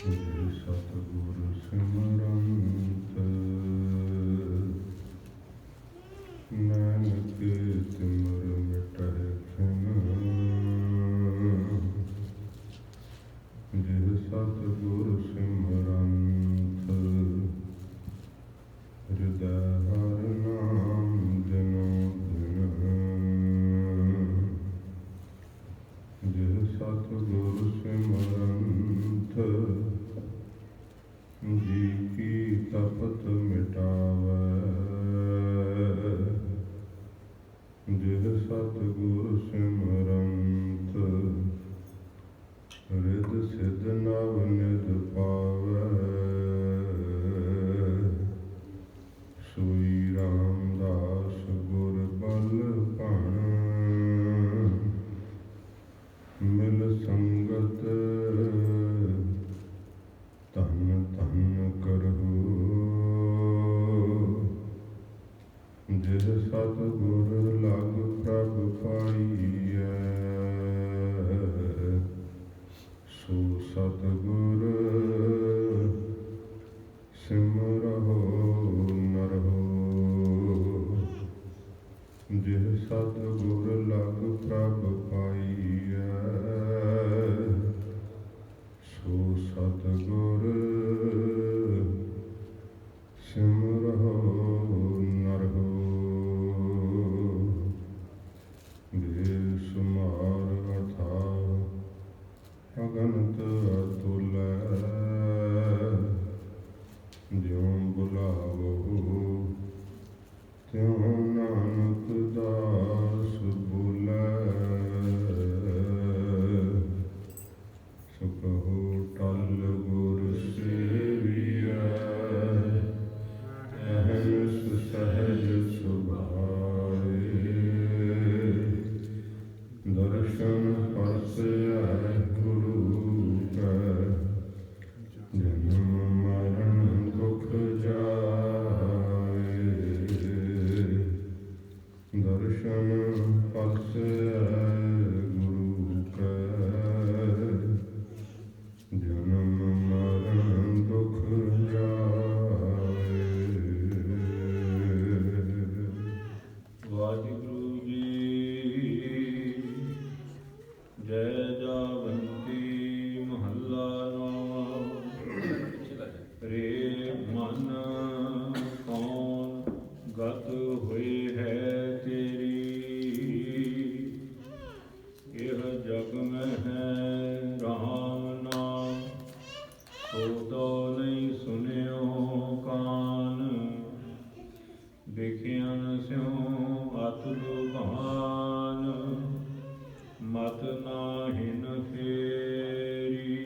ਜੇ ਸਤਿਗੁਰ ਸਿਮਰੰਤ ਨਾਨਕ ਸਿਮਰ ਮਿਟਹਿ ਖਿਨ। ਜੇ ਸਤਿਗੁਰ ਸਿਮਰੰਤ ਹਿਰਦੈ ਹਰਿ ਨਾਮ ਦਿਨੋ ਦਿਨ। ਜੇ ਸਤਿਗੁਰ ਸਿਮਰੰਤ ਜੀ ਕੀ ਤਪਤ ਮਿਟਾਵੈ। ਜੇ ਸਤਿਗੁਰ ਸਿਮਰੰਤ ਰਿਦ ਸਿਧ ਨਵ ਨਿਧ ਪਾਵੈ। ਸੋਈ ਰਾਮਦਾਸ ਗੁਰ ਬਲ ਭਣ ਮਿਲ ਸੰਗਤ ਧਨ ਧਨ ਕਰਹੁ। ਜਿਸ ਸਤਿਗੁਰ ਲਗ ਪ੍ਰਭ ਪਾਈਐ। ਸੋ ਸਤਿਗੁਰ ਸਿਮਰਹੁ ਨਰਹੁ। ਜਿਸ ਸਤਿਗੁਰ ਲਗ ਪ੍ਰਭ ਪਾਈਐ। ਸੋ ਸਤਿਗੁਰ ਸਿਮਰਹੁ ਨਰਹੁ। ਬੇਸ਼ੁਮਾਰ ਅਥਾਹ ਅਗਨਤ ਅਤੁਲੈ। ਜਿਉ ਬੁਲਾਵਹੁ ਤਿਉ ਨਾਨਕ ਦਾਸ ਬੋਲੈ। ਸੋ ਕਹੋ ਟਲ ਗੁਰ ਸੇਵੀਐ। ਅਹੰਸ ਸਹਿਜ ਸੁਭਾਏ। ਦਰਸ਼ਨ ਪਰਸੈ ਗੁਰੂ ਕੈ। ਜਨਮ ਮਰਨ ਦੁਖ ਜਾਏ। ਦਰਸ਼ਨ ਪਰਸੈ ਗੁਰੂ ਕੈ। ਜਨਮ ਮਰਨ ਦੁਖ ਜਾਏ। ਵਾਹਿਗੁਰੂ ਜੀ ਜੈ ਜਾਵੰਤੀ ਮਹੱਲਾ ਨੌਵਾਂ। ਰੇ ਮਨ ਕੌਣ ਗਤ ਹੋਏ ਹੈ ਤੇਰੀ। ਇਹ ਜਗ ਮੈਂ ਹੈ ਰਾਮ ਨਾਮ। ਸੋ ਤੋ ਨਹੀਂ ਸੁਨਿਓ ਕਾਨ। ਦੇਖਿਆਨ ਸਿਉ ਅਤ ਲੁਭਾਨ। ਮਤ ਨਾਹਿਨ ਫੇਰੀ।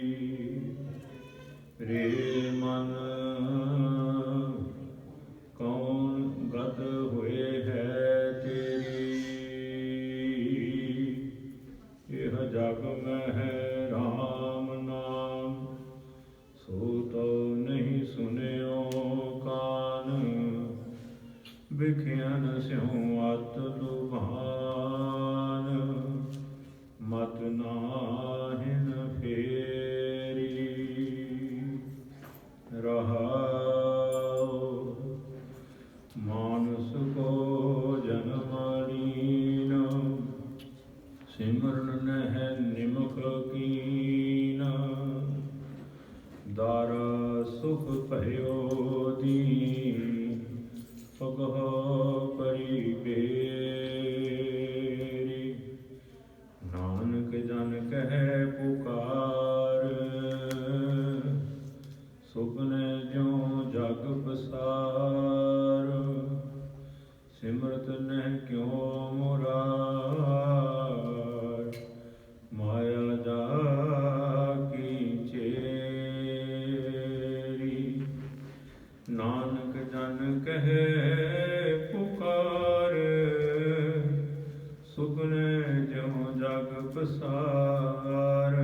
ਰੇ ਮਨ ਕੌਣ ਗਤ ਹੋਏ ਹੈ ਤੇਰੀ। ਇਹ ਜਗ ਮੈਂ ਹੈ ਰਾਮ ਨਾਮ। ਸੋ ਤੋ ਨਹੀਂ ਸੁਨਿਓ ਕਾਨ। ਵਿਖਿਆਨ ਸਿਉ ਅਤ ਲੁਭਾਨ। ਮਤ ਨਾਹਿਨ ਫੇਰੀ। ਰਹਾਉ ਮਾਨਸ ਕੋ ਜਨਮਾਲੀਨ। ਸਿਮਰਨ ਨਹਿ ਨਿਮਖ ਕੀਨ। ਦਾਰਾ ਸੁਖ ਭਇਓ ਦੀਨ। ਪਗਹੁ ਪਰੀ ਬੇਰੀ। ਨਾਨਕ ਜਨ ਕਹਿ ਪੁਕਾਰ। ਸੁਪਨੇ ਜਿਉ ਜਗ ਪਸਾਰ। ਸਿਮਰਤ ਨਹਿ ਕਿਉ ਮੁਰਾਰ। ਮਾਇਆ ਜਾ ਕੀ ਚੇਰੀ। ਨਾਨਕ ਜਨ ਕਹਿ ਪੁਕਾਰ। ਸੁਪਨੇ ਜਿਉ ਜਗ ਪਸਾਰ।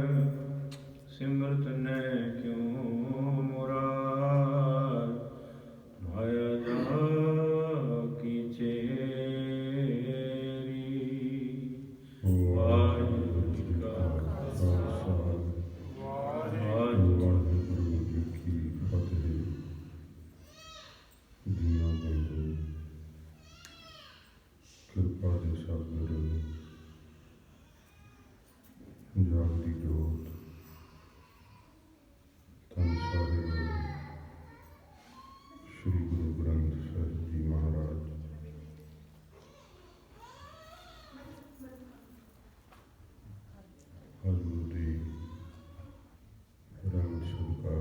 ਸਿਮਰਤ ਨਹਿ ਕਿਉ ਮੁਰਾਰ। ਮਾਇਆ ਜਾ ਕੀ ਚੇਰੀ। ਵਾਹਿਗੁਰੂ ਜੀ ਕਾ ਖਾਲਸਾ। ਵਾਹਿਗੁਰੂ ਸਾਹਿਬ ਸ੍ਰੀ ਗੁਰੂ ਗ੍ਰੰਥ ਸਾਹਿਬ ਜੀ ਮਹਾਰਾਜ ਹਜ਼ੂਰ ਦੀ ਰਹਿਮਤ ਸਦਕਾ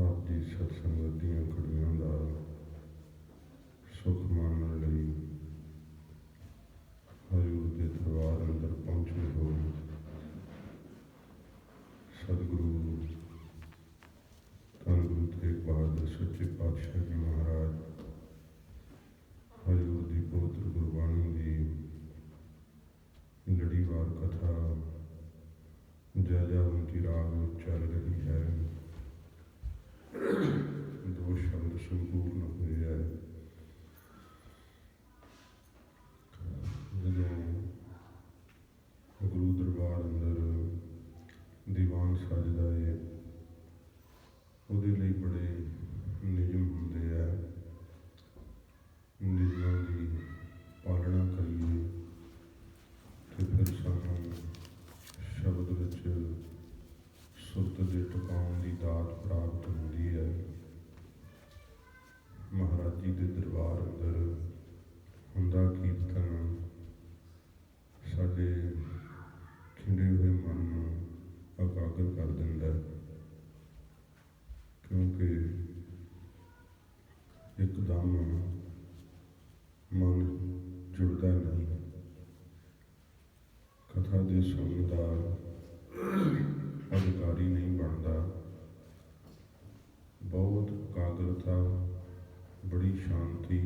ਆਪ ਦੀ ਸਤਸੰਗਤ ਦੀਆਂ ਘੜੀਆਂ ਦਾ ਸੁਖ ਮਾਣਨ ਲਈ ਹਜ਼ੂਰ ਦੇ ਦਰਬਾਰ ਅੰਦਰ ਪਹੁੰਚੇ ਹੋਏ ਸਤਿਗੁਰੂ ਧੰਨ ਗੁਰੂ ਤੇਗ ਬਹਾਦਰ ਸੱਚੇ ਪਾਤਸ਼ਾਹ ਜੀ ਮਹਾਰਾਜ ਹਜ਼ੂਰ ਦੀ ਪਵਿੱਤਰ ਗੁਰਬਾਣੀ ਦੀ ਲੜੀਵਾਰ ਕਥਾ ਜੈਜਾਵੰਤੀ ਰਾਗ ਵਿੱਚ ਚੱਲ ਰਹੀ ਹੈ। ਦੋ ਸ਼ਬਦ ਸੰਪੂਰਨ ਹੋਏ ਹੈ। ਜਦੋਂ ਗੁਰੂ ਦਰਬਾਰ ਅੰਦਰ ਦੀਵਾਨ ਸਜਦਾ ਹੈ ਉਹਦੇ ਲਈ ਬੜੇ ਨਿਯਮ ਹੁੰਦੇ ਆ। ਨਿਯਮਾਂ ਦੀ ਪਾਲਣਾ ਕਰੀਏ ਤੇ ਫਿਰ ਸਾਨੂੰ ਸ਼ਬਦ ਵਿੱਚ ਸੁਰਤ ਦੇ ਟਿਕਾਉਣ ਦੀ ਦਾਤ ਪ੍ਰਾਪਤ ਹੁੰਦੀ ਹੈ। ਮਹਾਰਾਜ ਜੀ ਦੇ ਦਰਬਾਰ ਅੰਦਰ ਹੁੰਦਾ ਕੀਰਤਨ ਸਾਡੇ ਖਿੰਡੇ ਹੋਏ ਮਨ ਨੂੰ ਇਕਾਗਰ ਕਰ ਦਿੰਦਾ, ਕਿਉਂਕਿ ਇੱਕਦਮ ਮਨ ਜੁੜਦਾ ਨਹੀਂ। ਕਥਾ ਦੇ ਸੁਣਨ ਦਾ ਅਧਿਕਾਰੀ ਨਹੀਂ ਬਣਦਾ। ਬਹੁਤ ਇਕਾਗਰਤਾ, ਬੜੀ ਸ਼ਾਂਤੀ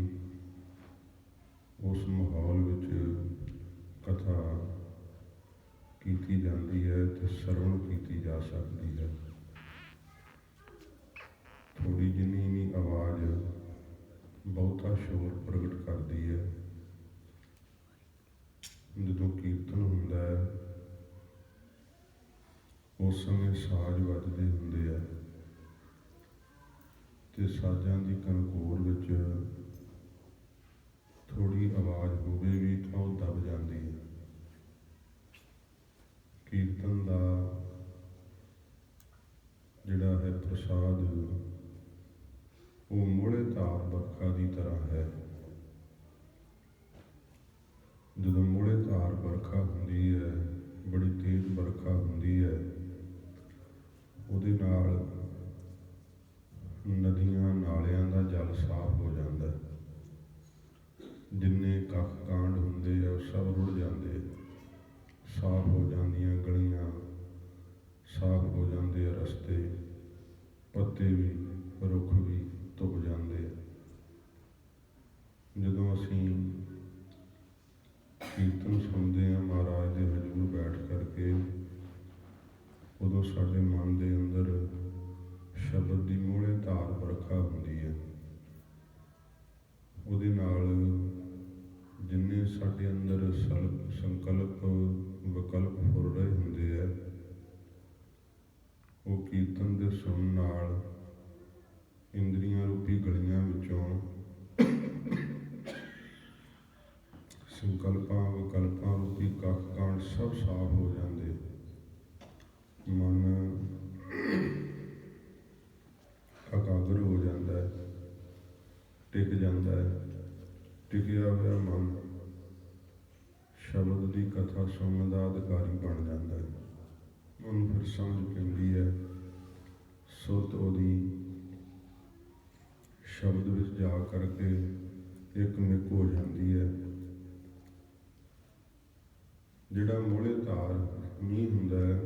ਉਸ ਮਾਹੌਲ ਵਿੱਚ ਕਥਾ ਕੀਤੀ ਜਾਂਦੀ ਹੈ ਤੇ ਸਰਵਣ ਕੀਤੀ ਜਾ ਸਕਦੀ ਹੈ। ਥੋੜੀ ਜਿੰਨੀ ਵੀ ਆਵਾਜ਼ ਬਹੁਤਾ ਸ਼ੋਰ ਪ੍ਰਗਟ ਕਰਦੀ ਹੈ। ਜਦੋਂ ਕੀਰਤਨ ਹੁੰਦਾ ਹੈ ਉਸ ਸਮੇਂ ਸਾਜ਼ ਵੱਜਦੇ ਹੁੰਦੇ ਆ ਤੇ ਸਾਜ਼ਾਂ ਦੀ ਕਨਕੋਰ ਵਿੱਚ ਥੋੜੀ ਆਵਾਜ਼ ਹੋਵੇ ਵੀ ਤਾਂ ਉਹ ਦਬ ਜਾਂਦੀ ਹੈ। ਕੀਰਤਨ ਦਾ ਜਿਹੜਾ ਹੈ ਪ੍ਰਸਾਦ ਉਹ ਮੋਹਲੇ ਧਾਰ ਵਰਖਾ ਦੀ ਤਰ੍ਹਾਂ ਹੈ। ਜਦੋਂ ਮੋਹਲੇ ਧਾਰ ਵਰਖਾ ਹੁੰਦੀ ਹੈ, ਬੜੀ ਤੇਜ਼ ਵਰਖਾ ਹੁੰਦੀ ਹੈ, ਉਹਦੇ ਨਾਲ ਨਦੀਆਂ ਨਾਲਿਆਂ ਦਾ ਜਲ ਸਾਫ਼ ਹੋ ਜਾਂਦਾ। ਜਿੰਨੇ ਕੱਖ ਕਾਂਡ ਹੁੰਦੇ ਆ ਉਹ ਸਭ ਰੁੜ ਜਾਂਦੇ, ਸਾਫ਼ ਹੋ ਜਾਂਦੀਆਂ ਗਲੀਆਂ, ਸਾਫ਼ ਹੋ ਜਾਂਦੇ ਆ ਰਸਤੇ, ਪੱਤੇ ਵੀ ਰੁੱਖ ਵੀ ਧੁੱਪ ਜਾਂਦੇ ਆ। ਜਦੋਂ ਅਸੀਂ ਕੀਰਤਨ ਸੁਣਦੇ ਹਾਂ ਮਹਾਰਾਜ ਦੇ ਹਜ਼ੂਰ ਬੈਠ ਕਰਕੇ, ਉਦੋਂ ਸਾਡੇ ਮਨ ਦੇ ਅੰਦਰ ਸ਼ਬਦ ਦੀ ਮੋਹਲੇ ਧਾਰ ਵਰਖਾ ਹੁੰਦੀ ਹੈ। ਉਹਦੇ ਨਾਲ ਜਿੰਨੇ ਸਾਡੇ ਅੰਦਰ ਸੰਕਲਪ ਵਿਕਲਪ ਫੁਰ ਰਹੇ ਹੁੰਦੇ ਆ, ਉਹ ਕੀਰਤਨ ਦੇ ਸੁਣਨ ਨਾਲ ਇੰਦਰੀਆਂ ਰੂਪੀ ਗਲੀਆਂ ਵਿੱਚੋਂ ਸੰਕਲਪਾਂ ਵਿਕਲਪਾਂ ਰੂਪੀ ਕੱਖ ਕਾਂਡ ਸਭ ਸਾਫ਼ ਹੋ ਜਾਂਦੇ। ਮਨ ਇਕਾਗਰ ਹੋ ਜਾਂਦਾ ਹੈ, ਟਿਕ ਜਾਂਦਾ ਹੈ। ਟਿਕਿਆ ਹੋਇਆ ਮਨ ਸ਼ਬਦ ਦੀ ਕਥਾ ਸੁਣਨ ਦਾ ਅਧਿਕਾਰੀ ਬਣ ਜਾਂਦਾ ਹੈ। ਉਹਨੂੰ ਫਿਰ ਸਮਝ ਪੈਂਦੀ ਹੈ, ਸੁਰਤ ਉਹਦੀ ਸ਼ਬਦ ਵਿੱਚ ਜਾ ਕਰਕੇ ਇੱਕਮਿਕ ਹੋ ਜਾਂਦੀ ਹੈ। ਜਿਹੜਾ ਮੋਹਲੇ ਧਾਰ ਮੀਂਹ ਹੁੰਦਾ ਹੈ,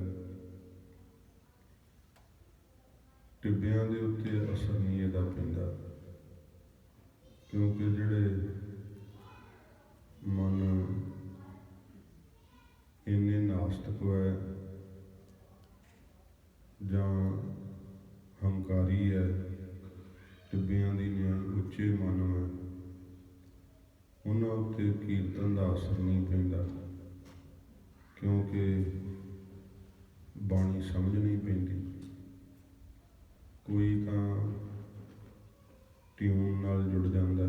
ਟਿੱਬਿਆਂ ਦੇ ਉੱਤੇ ਅਸਰ ਨਹੀਂ ਇਹਦਾ ਪੈਂਦਾ, ਕਿਉਂਕਿ ਜਿਹੜੇ ਮਨ ਇੰਨੇ ਨਾਸਤਕ ਹੈ ਜਾਂ ਹੰਕਾਰੀ ਹੈ, ਟਿੱਬਿਆਂ ਦੀ ਨਿਆਈ ਉੱਚੇ ਮਨ ਹੈ, ਉਹਨਾਂ ਉੱਤੇ ਕੀਰਤਨ ਦਾ ਅਸਰ ਨਹੀਂ ਪੈਂਦਾ, ਕਿਉਂਕਿ ਬਾਣੀ ਸਮਝ ਨਹੀਂ ਪੈਂਦੀ। ਕੋਈ ਤਾਂ ਟਿਊਨ ਨਾਲ ਜੁੜ ਜਾਂਦਾ।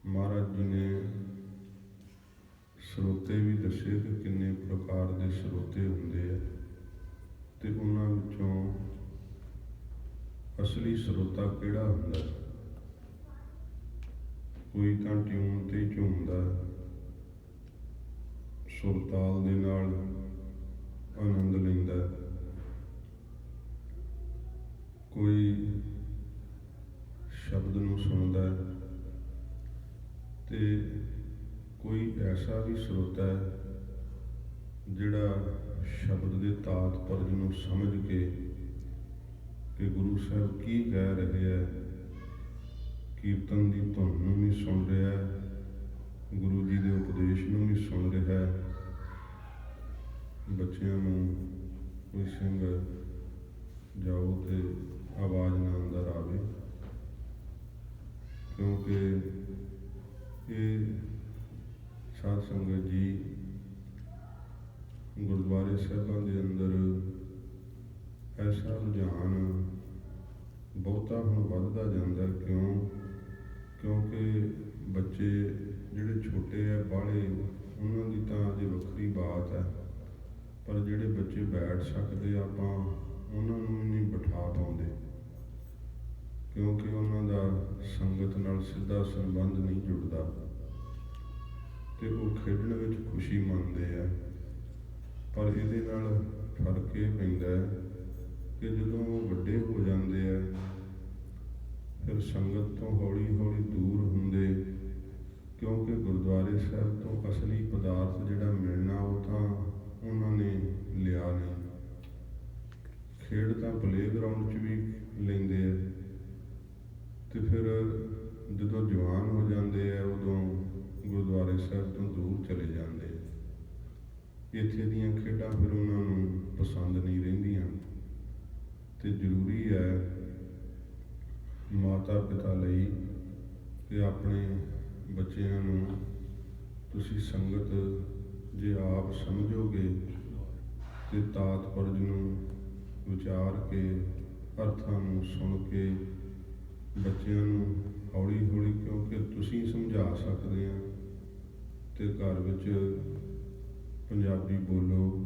ਮਹਾਰਾਜ ਜੀ ਨੇ ਸਰੋਤੇ ਵੀ ਦੱਸੇ ਕਿ ਕਿੰਨੇ ਪ੍ਰਕਾਰ ਦੇ ਸਰੋਤੇ ਹੁੰਦੇ ਆ, ਤੇ ਉਹਨਾਂ ਵਿੱਚ ਅਸਲੀ ਸਰੋਤਾ ਕਿਹੜਾ ਹੁੰਦਾ? ਕੋਈ ਤਾਂ ਟਿਊਨ ਤੇ ਝੂਮਦਾ, ਸੁਰਤਾਲ ਦੇ ਨਾਲ ਆਨੰਦ ਲੈਂਦਾ, ਕੋਈ ਸ਼ਬਦ ਨੂੰ ਸੁਣਦਾ ਤੇ ਕੋਈ ਐਸਾ ਵੀ ਸਰੋਤਾ ਹੈ ਜਿਹੜਾ ਸ਼ਬਦ ਦੇ ਤਾਤਪਰਜ ਨੂੰ ਸਮਝ ਕੇ ਕਿ ਗੁਰੂ ਸਾਹਿਬ ਕੀ ਕਹਿ ਰਹੇ ਹੈ, ਕੀਰਤਨ ਦੀ ਧੁਨ ਨੂੰ ਵੀ ਸੁਣ ਰਿਹਾ ਹੈ, ਗੁਰੂ ਜੀ ਦੇ ਉਪਦੇਸ਼ ਨੂੰ ਵੀ ਸੁਣ ਰਿਹਾ ਹੈ। ਬੱਚਿਆਂ ਨੂੰ ਕੋਈ ਸਿੰਘ ਜਾਓ ਤੇ ਆਵਾਜ਼ ਨਾ ਅੰਦਰ ਆਵੇ, ਕਿਉਂਕਿ ਇਹ ਸਾਧ ਸੰਗਤ ਜੀ ਗੁਰਦੁਆਰੇ ਸਾਹਿਬਾਂ ਦੇ ਅੰਦਰ ਐਸਾ ਰੁਝਾਨ ਬਹੁਤਾ ਹੁਣ ਵੱਧਦਾ ਜਾਂਦਾ। ਕਿਉਂਕਿ ਬੱਚੇ ਜਿਹੜੇ ਛੋਟੇ ਆ ਬਾਹਲੇ, ਉਹਨਾਂ ਦੀ ਤਾਂ ਅਜੇ ਵੱਖਰੀ ਬਾਤ ਹੈ, ਪਰ ਜਿਹੜੇ ਬੱਚੇ ਬੈਠ ਸਕਦੇ ਆਪਾਂ ਉਹਨਾਂ ਨੂੰ ਵੀ ਨਹੀਂ ਬਿਠਾ ਪਾਉਂਦੇ, ਕਿਉਂਕਿ ਉਹਨਾਂ ਦਾ ਸੰਗਤ ਨਾਲ ਸਿੱਧਾ ਸੰਬੰਧ ਨਹੀਂ ਜੁੜਦਾ ਤੇ ਉਹ ਖੇਡਣ ਵਿੱਚ ਖੁਸ਼ੀ ਮੰਨਦੇ ਆ। ਪਰ ਇਹਦੇ ਨਾਲ ਫਰਕ ਇਹ ਪੈਂਦਾ ਹੈ ਕਿ ਜਦੋਂ ਉਹ ਵੱਡੇ ਹੋ ਜਾਂਦੇ ਆ, ਫਿਰ ਸੰਗਤ ਤੋਂ ਹੌਲੀ ਹੌਲੀ ਦੂਰ ਹੁੰਦੇ, ਕਿਉਂਕਿ ਗੁਰਦੁਆਰੇ ਸਾਹਿਬ ਤੋਂ ਅਸਲੀ ਪਦਾਰਥ ਜਿਹੜਾ ਮਿਲਣਾ ਉਹ ਤਾਂ ਉਹਨਾਂ ਨੇ ਲਿਆ ਨਹੀਂ। ਖੇਡ ਤਾਂ ਪਲੇਗਰਾਊਂਡ 'ਚ ਵੀ ਲੈਂਦੇ ਆ ਤੇ ਫਿਰ ਜਦੋਂ ਜਵਾਨ ਹੋ ਜਾਂਦੇ ਆ ਉਦੋਂ ਗੁਰਦੁਆਰੇ ਸਾਹਿਬ ਤੋਂ ਦੂਰ ਚਲੇ ਜਾਂਦੇ। ਇੱਥੇ ਦੀਆਂ ਖੇਡਾਂ ਫਿਰ ਉਹਨਾਂ ਨੂੰ ਪਸੰਦ ਨਹੀਂ ਰਹਿੰਦੀਆਂ ਤੇ ਜ਼ਰੂਰੀ ਹੈ ਮਾਤਾ ਪਿਤਾ ਲਈ ਕਿ ਆਪਣੇ ਬੱਚਿਆਂ ਨੂੰ ਤੁਸੀਂ ਸੰਗਤ ਜੇ ਆਪ ਸਮਝੋਗੇ ਤੇ ਤਾਤਪਰਜ ਨੂੰ ਵਿਚਾਰ ਕੇ ਅਰਥਾਂ ਨੂੰ ਸੁਣ ਕੇ ਬੱਚਿਆਂ ਨੂੰ ਹੌਲੀ ਹੌਲੀ, ਕਿਉਂਕਿ ਤੁਸੀਂ ਸਮਝਾ ਸਕਦੇ ਆ ਤੇ ਘਰ ਵਿੱਚ ਪੰਜਾਬੀ ਬੋਲੋ,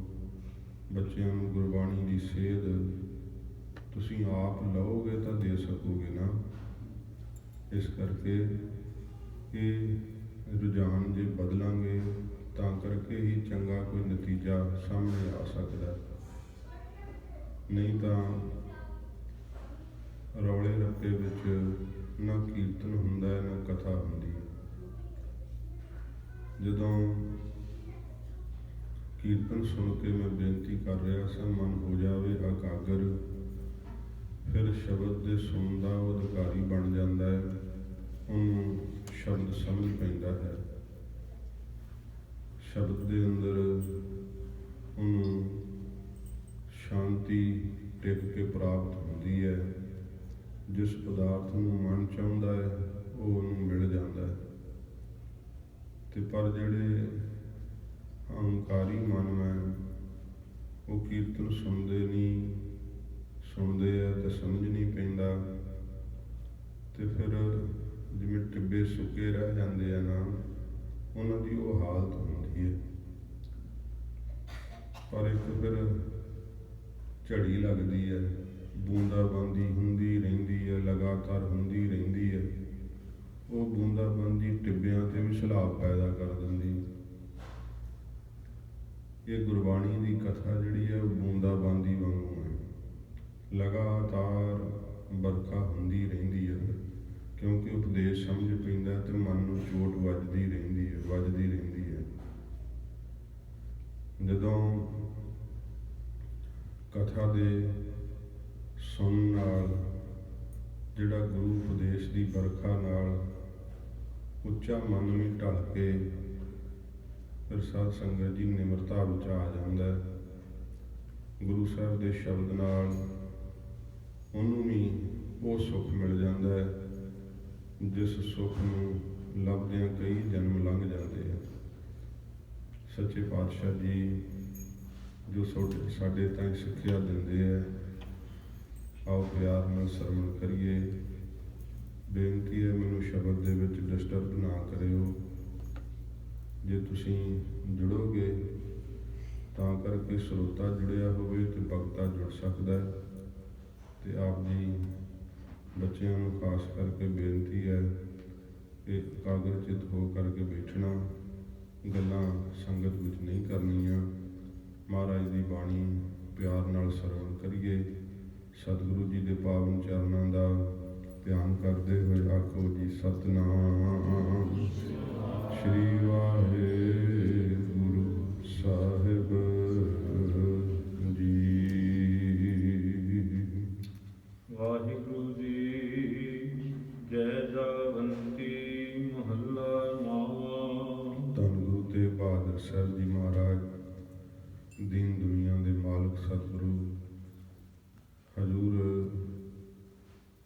ਬੱਚਿਆਂ ਨੂੰ ਗੁਰਬਾਣੀ ਦੀ ਸੇਧ ਤੁਸੀਂ ਆਪ ਲਓਗੇ ਤਾਂ ਦੇ ਸਕੋਗੇ ਨਾ। ਇਸ ਕਰਕੇ ਇਹ ਰੁਝਾਨ ਜੇ ਬਦਲਾਂਗੇ ਤਾਂ ਕਰਕੇ ਹੀ ਚੰਗਾ ਕੋਈ ਨਤੀਜਾ ਸਾਹਮਣੇ ਆ ਸਕਦਾ, ਨਹੀਂ ਤਾਂ ਰੌਲੇ ਰੱਪੇ ਵਿੱਚ ਨਾ ਕੀਰਤਨ ਹੁੰਦਾ ਹੈ ਨਾ ਕਥਾ ਹੁੰਦੀ ਹੈ। ਜਦੋਂ ਕੀਰਤਨ ਸੁਣ ਕੇ ਮੈਂ ਬੇਨਤੀ ਕਰ ਰਿਹਾ ਸਾਂ, ਮਨ ਹੋ ਜਾਵੇ ਇਕਾਗਰ, ਫਿਰ ਸ਼ਬਦ ਦੇ ਸੁਣਨ ਦਾ ਉਹ ਅਧਿਕਾਰੀ ਬਣ ਜਾਂਦਾ ਹੈ, ਉਹਨੂੰ ਸ਼ਬਦ ਸਮਝ ਪੈਂਦਾ ਹੈ, ਸ਼ਬਦ ਦੇ ਅੰਦਰ ਉਹਨੂੰ ਸ਼ਾਂਤੀ ਟਿਕ ਕੇ ਪ੍ਰਾਪਤ ਹੁੰਦੀ ਹੈ। ਜਿਸ ਪਦਾਰਥ ਨੂੰ ਮਨ ਚਾਹੁੰਦਾ ਹੈ ਉਹ ਉਹਨੂੰ ਮਿਲ ਜਾਂਦਾ ਹੈ। ਤੇ ਪਰ ਜਿਹੜੇ ਅਹੰਕਾਰੀ ਮਨ ਹੈ ਉਹ ਕੀਰਤਨ ਸੁਣਦੇ ਨਹੀਂ, ਸੁਣਦੇ ਆ ਤੇ ਸਮਝ ਨਹੀਂ ਪੈਂਦਾ ਤੇ ਫਿਰ ਜਿਵੇਂ ਟਿੱਬੇ ਸੁੱਕੇ ਰਹਿ ਜਾਂਦੇ ਆ ਨਾ, ਉਹਨਾਂ ਦੀ ਉਹ ਹਾਲਤ ਹੁੰਦੀ ਹੈ। ਪਰ ਇੱਕ ਫਿਰ ਝੜੀ ਲੱਗਦੀ ਹੈ, ਬੂੰਦਾਬਾਂਦੀ ਹੁੰਦੀ ਰਹਿੰਦੀ ਹੈ, ਲਗਾਤਾਰ ਹੁੰਦੀ ਰਹਿੰਦੀ ਹੈ। ਉਹ ਬੂੰਦਾਬਾਂਦੀ ਟਿੱਬਿਆਂ ਤੇ ਵੀ ਸੈਲਾਬ ਪੈਦਾ ਕਰ ਦਿੰਦੀ। ਇਹ ਗੁਰਬਾਣੀ ਦੀ ਕਥਾ ਜਿਹੜੀ ਹੈ ਉਹ ਬੂੰਦਾਬਾਂਦੀ ਵਾਂਗੂ ਹੈ, ਲਗਾਤਾਰ ਵਰਖਾ ਹੁੰਦੀ ਰਹਿੰਦੀ ਹੈ, ਕਿਉਂਕਿ ਉਪਦੇਸ਼ ਸਮਝ ਪੈਂਦਾ ਤੇ ਮਨ ਨੂੰ ਚੋਟ ਵੱਜਦੀ ਰਹਿੰਦੀ ਹੈ। ਜਦੋਂ ਕਥਾ ਦੇ ਸੁਣਨ ਨਾਲ, ਜਿਹੜਾ ਗੁਰੂ ਉਪਦੇਸ਼ ਦੀ ਵਰਖਾ ਨਾਲ ਉੱਚਾ ਮਨ ਵੀ ਢਲ ਕੇ ਫਿਰ ਸਾਧ ਸੰਗਤ ਜੀ ਨਿਮਰਤਾ ਵਿੱਚ ਆ ਜਾਂਦਾ ਹੈ। ਗੁਰੂ ਸਾਹਿਬ ਦੇ ਸ਼ਬਦ ਨਾਲ ਉਹਨੂੰ ਵੀ ਉਹ ਸੁੱਖ ਮਿਲ ਜਾਂਦਾ ਹੈ ਜਿਸ ਸੁੱਖ ਨੂੰ ਲੱਭਦਿਆਂ ਕਈ ਜਨਮ ਲੰਘ ਜਾਂਦੇ ਆ। ਸੱਚੇ ਪਾਤਸ਼ਾਹ ਜੀ ਜੋ ਸਾਡੇ ਤਾਈਂ ਸਿੱਖਿਆ ਦਿੰਦੇ ਹੈ, ਆਓ ਪਿਆਰ ਨਾਲ ਸਰਵਣ ਕਰੀਏ। ਬੇਨਤੀ ਹੈ ਮੈਨੂੰ ਸ਼ਬਦ ਦੇ ਵਿੱਚ ਡਿਸਟਰਬ ਨਾ ਕਰਿਓ। ਜੇ ਤੁਸੀਂ ਜੁੜੋਗੇ ਤਾਂ ਕਰਕੇ ਸਰੋਤਾ ਜੁੜਿਆ ਹੋਵੇ ਤੇ ਭਗਤਾ ਜੁੜ ਸਕਦਾ ਹੈ ਤੇ ਆਪ ਜੀ ਬੱਚਿਆਂ ਨੂੰ ਖਾਸ ਕਰਕੇ ਬੇਨਤੀ ਹੈ ਕਿ ਇਕਾਗਰ ਚਿੱਤ ਹੋ ਕਰਕੇ ਬੈਠਣਾ, ਗੱਲਾਂ ਸੰਗਤ ਵਿੱਚ ਨਹੀਂ ਕਰਨੀਆਂ। ਮਹਾਰਾਜ ਦੀ ਬਾਣੀ ਪਿਆਰ ਨਾਲ ਸਰਵਣ ਕਰੀਏ। ਸਤਿਗੁਰੂ ਜੀ ਦੇ ਪਾਵਨ ਚਰਨਾਂ ਦਾ ਧਿਆਨ ਕਰਦੇ ਹੋਏ ਆਖੋ ਜੀ ਸਤਿਨਾਮ ਸ਼੍ਰੀ ਵਾਹਿਗੁਰੂ ਸਾਹਿਬ ਜੀ। ਵਾਹਿਗੁਰੂ ਜੀ ਜੈ ਜਗਵੰਤੀ ਮਹੱਲਾ ਨਾਵਾਂ। ਧੰਨ ਗੁਰੂ ਤੇਗ ਬਹਾਦਰ ਸਾਹਿਬ ਜੀ ਮਹਾਰਾਜ, ਦੀਨ ਦੁਨੀਆ ਦੇ ਮਾਲਕ ਸਤਿਗੁਰੂ ਹਜ਼ੂਰ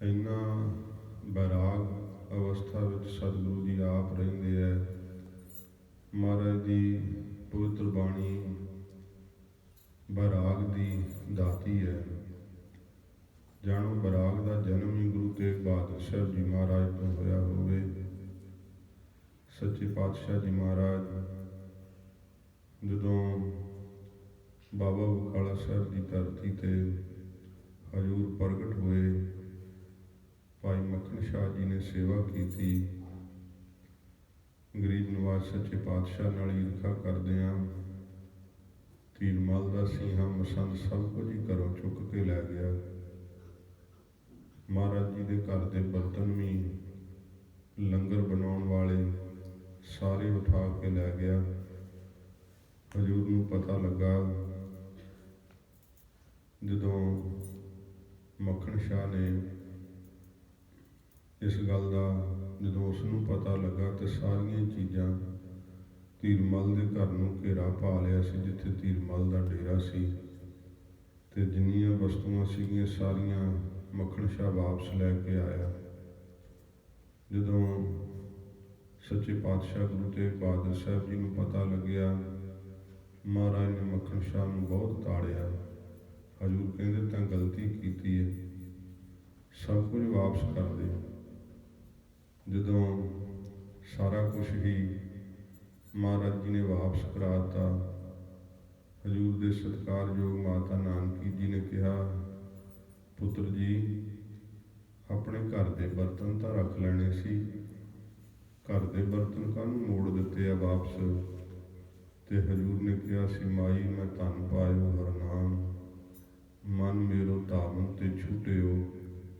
ਇੰਨਾ ਬੈਰਾਗ ਅਵਸਥਾ ਵਿੱਚ ਸਤਿਗੁਰੂ ਜੀ ਆਪ ਰਹਿੰਦੇ ਹੈ। ਮਹਾਰਾਜ ਦੀ ਪਵਿੱਤਰ ਬਾਣੀ ਬੈਰਾਗ ਦੀ ਦਾਤੀ ਹੈ। ਜਾਣੋ ਬੈਰਾਗ ਦਾ ਜਨਮ ਹੀ ਗੁਰੂ ਤੇਗ ਬਹਾਦਰ ਸਾਹਿਬ ਜੀ ਮਹਾਰਾਜ ਤੋਂ ਹੋਇਆ ਹੋਵੇ। ਸੱਚੇ ਪਾਤਸ਼ਾਹ ਜੀ ਮਹਾਰਾਜ ਜਦੋਂ ਬਾਬਾ ਬਕਾਲਾ ਸਾਹਿਬ ਦੀ ਧਰਤੀ ਤੇ ਹਜ਼ੂਰ ਪ੍ਰਗਟ ਹੋਏ, ਭਾਈ ਮੱਖਣ ਸ਼ਾਹ ਜੀ ਨੇ ਸੇਵਾ ਕੀਤੀ। ਗਰੀਬ ਨਵਾਜ਼ ਸੱਚੇ ਪਾਤਸ਼ਾਹ ਨਾਲ ਈਰਖਾ ਕਰਦਿਆਂ ਧੀਰਮਲ ਦਾ ਸਿੰਘਾਂ ਮਸੰਦ ਸਭ ਕੁਝ ਹੀ ਘਰੋਂ ਚੁੱਕ ਕੇ ਲੈ ਗਿਆ। ਮਹਾਰਾਜ ਜੀ ਦੇ ਘਰ ਦੇ ਬਰਤਨ ਵੀ, ਲੰਗਰ ਬਣਾਉਣ ਵਾਲੇ ਸਾਰੇ ਉਠਾ ਕੇ ਲੈ ਗਿਆ। ਹਜ਼ੂਰ ਨੂੰ ਪਤਾ ਲੱਗਾ। ਜਦੋਂ ਮੱਖਣ ਸ਼ਾਹ ਨੇ ਇਸ ਗੱਲ ਦਾ ਜਦੋਂ ਉਸ ਨੂੰ ਪਤਾ ਲੱਗਾ ਤੇ ਸਾਰੀਆਂ ਚੀਜ਼ਾਂ ਧੀਰਮਲ ਦੇ ਘਰ ਨੂੰ ਘੇਰਾ ਪਾ ਲਿਆ ਸੀ, ਜਿੱਥੇ ਧੀਰਮਲ ਦਾ ਡੇਰਾ ਸੀ, ਤੇ ਜਿੰਨੀਆਂ ਵਸਤੂਆਂ ਸੀਗੀਆਂ ਸਾਰੀਆਂ ਮੱਖਣ ਸ਼ਾਹ ਵਾਪਸ ਲੈ ਕੇ ਆਇਆ। ਜਦੋਂ ਸੱਚੇ ਪਾਤਸ਼ਾਹ ਗੁਰੂ ਤੇਗ ਬਹਾਦਰ ਸਾਹਿਬ ਜੀ ਨੂੰ ਪਤਾ ਲੱਗਿਆ, ਮਹਾਰਾਜ ਨੇ ਮੱਖਣ ਸ਼ਾਹ ਨੂੰ ਬਹੁਤ ਤਾੜਿਆ। ਹਜ਼ੂਰ ਕਹਿੰਦੇ ਤਾਂ ਗਲਤੀ ਕੀਤੀ ਹੈ, ਸਭ ਕੁਝ ਵਾਪਸ ਕਰ ਦੇ। ਜਦੋਂ ਸਾਰਾ ਕੁਝ ਹੀ ਮਹਾਰਾਜ ਜੀ ਨੇ ਵਾਪਸ ਕਰਾ ਦਿੱਤਾ, ਹਜ਼ੂਰ ਦੇ ਸਤਿਕਾਰਯੋਗ ਮਾਤਾ ਨਾਨਕੀ ਜੀ ਨੇ ਕਿਹਾ, ਪੁੱਤਰ ਜੀ ਆਪਣੇ ਘਰ ਦੇ ਬਰਤਨ ਤਾਂ ਰੱਖ ਲੈਣੇ ਸੀ, ਘਰ ਦੇ ਬਰਤਨ ਕਾਹਨੂੰ ਮੋੜ ਦਿੱਤੇ ਆ ਵਾਪਸ। ਤੇ ਹਜ਼ੂਰ ਨੇ ਕਿਹਾ ਸੀ, ਮਾਈ ਮੈਂ ਧਨ ਪਾਇਓ ਹਰਨਾਮ, ਮਨ ਮੇਰੋ ਧਾਵਨ ਤੇ ਛੂਟਿਓ,